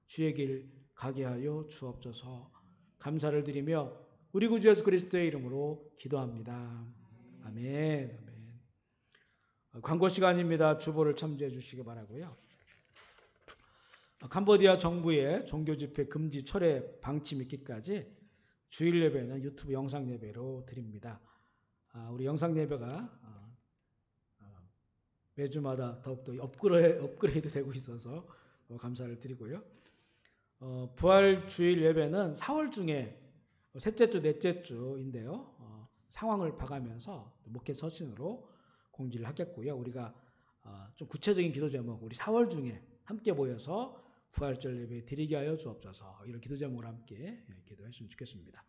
주의 길 가게 하여 주옵소서. 감사를 드리며 우리 구주 예수 그리스도의 이름으로 기도합니다. 아멘. 아멘. 광고 시간입니다. 주보를 참조해 주시기 바라고요. 캄보디아 정부의 종교 집회 금지 철회 방침 있기까지 주일 예배는 유튜브 영상 예배로 드립니다. 우리 영상 예배가 매주마다 더욱더 업그레이드 되고 있어서 감사를 드리고요. 부활 주일 예배는 4월 중에 셋째 주, 넷째 주인데요. 상황을 봐가면서 목회 서신으로 공지를 하겠고요. 우리가 좀 구체적인 기도 제목, 우리 4월 중에 함께 모여서 부활절 예배 드리게 하여 주옵소서. 이런 기도 제목을 함께 기도했으면 좋겠습니다.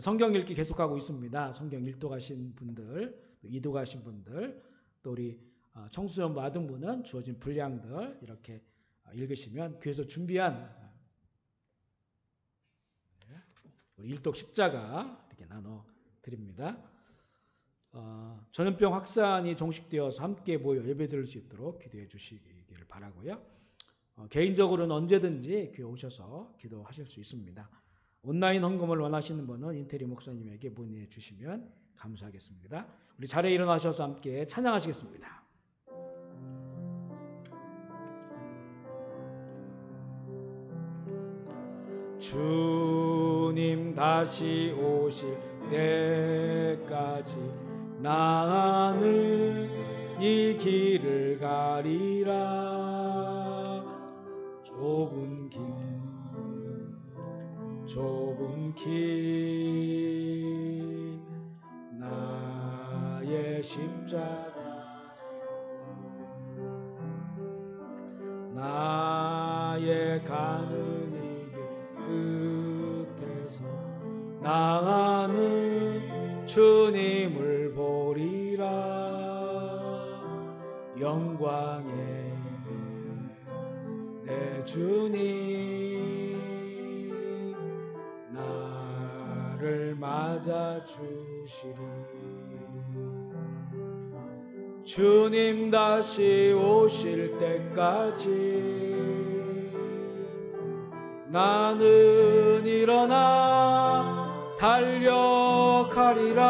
성경 읽기 계속하고 있습니다. 성경 1도 가신 분들, 2도 가신 분들, 또 우리 청소년 아동부는 주어진 분량들 이렇게 읽으시면 교회에서 준비한 우리 일독 십자가 이렇게 나눠 드립니다. 전염병 확산이 종식되어서 함께 모여 예배드릴 수 있도록 기도해 주시기를 바라고요. 개인적으로는 언제든지 교회 오셔서 기도하실 수 있습니다. 온라인 헌금을 원하시는 분은 인테리 목사님에게 문의해 주시면 감사하겠습니다. 우리 자리에 일어나셔서 함께 찬양하시겠습니다. 주님 다시 오실 때까지 나는 이 길을 가리라. 좁은 길 나의 십자가 나의 가는 이 길 끝에서 나는 주님을 보리라. 영광의 내 주님 나를 맞아주시리. 주님 다시 오실 때까지 나는 일어나 달려가리라.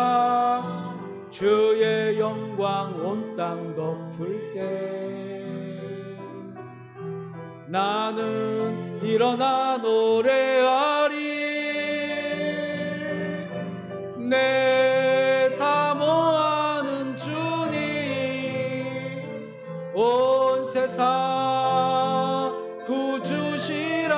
주의 영광 온 땅 덮을 때 나는 일어나 노래하리. 내 사모하는 주님 온 세상 구주시라.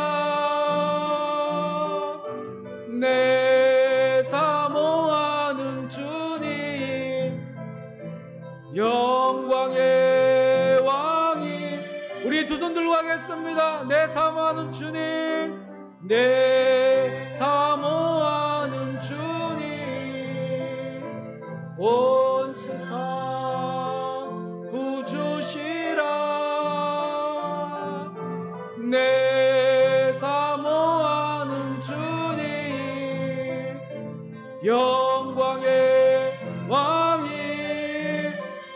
내 사모하는 주님 영광의 왕이. 우리 두 손 들고 가겠습니다. 내 사모하는 주님 내 사모하는 주님 온 세상 구주시라. 내 사모하는 주님 영광의 왕이.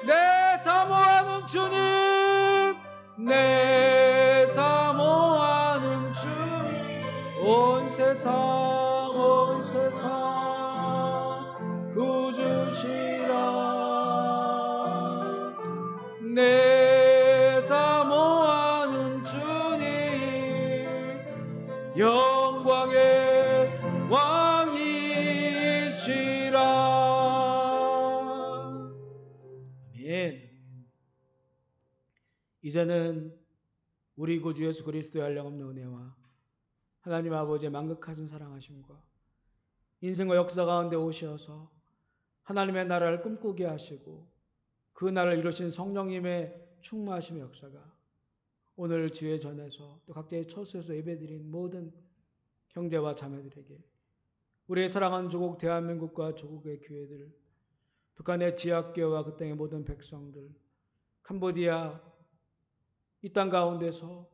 내 사모하는 주님 내 사모하는 주님 온 세상 구주시라. 내 사모하는 주님 영광의 왕이시라. 아멘. 이제는 우리 구주 예수 그리스도의 한량없는 은혜와 하나님 아버지의 만극하신 사랑하심과 인생과 역사 가운데 오셔서 하나님의 나라를 꿈꾸게 하시고 그 나라를 이루신 성령님의 충만하심의 역사가 오늘 주의 전에서 또 각자의 처소에서 예배드린 모든 형제와 자매들에게, 우리의 사랑하는 조국 대한민국과 조국의 교회들, 북한의 지하교회와 그 땅의 모든 백성들, 캄보디아 이 땅 가운데서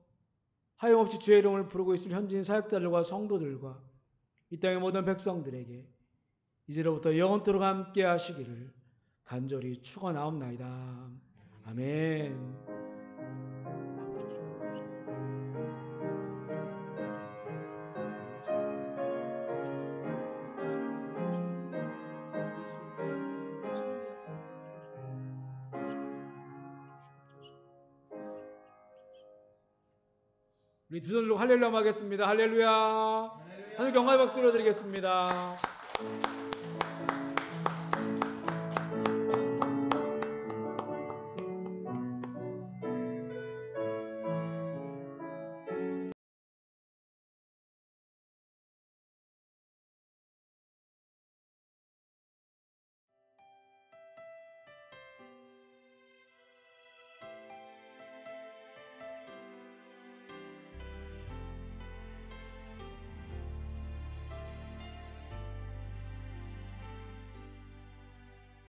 하염없이 주의 이름을 부르고 있을 현지인 사역자들과 성도들과 이 땅의 모든 백성들에게 이제로부터 영원토록 함께 하시기를 간절히 축원하옵나이다. 아멘. 우리 두 손으로 할렐루야 하겠습니다. 할렐루야. 하늘 경화의 박수로 드리겠습니다.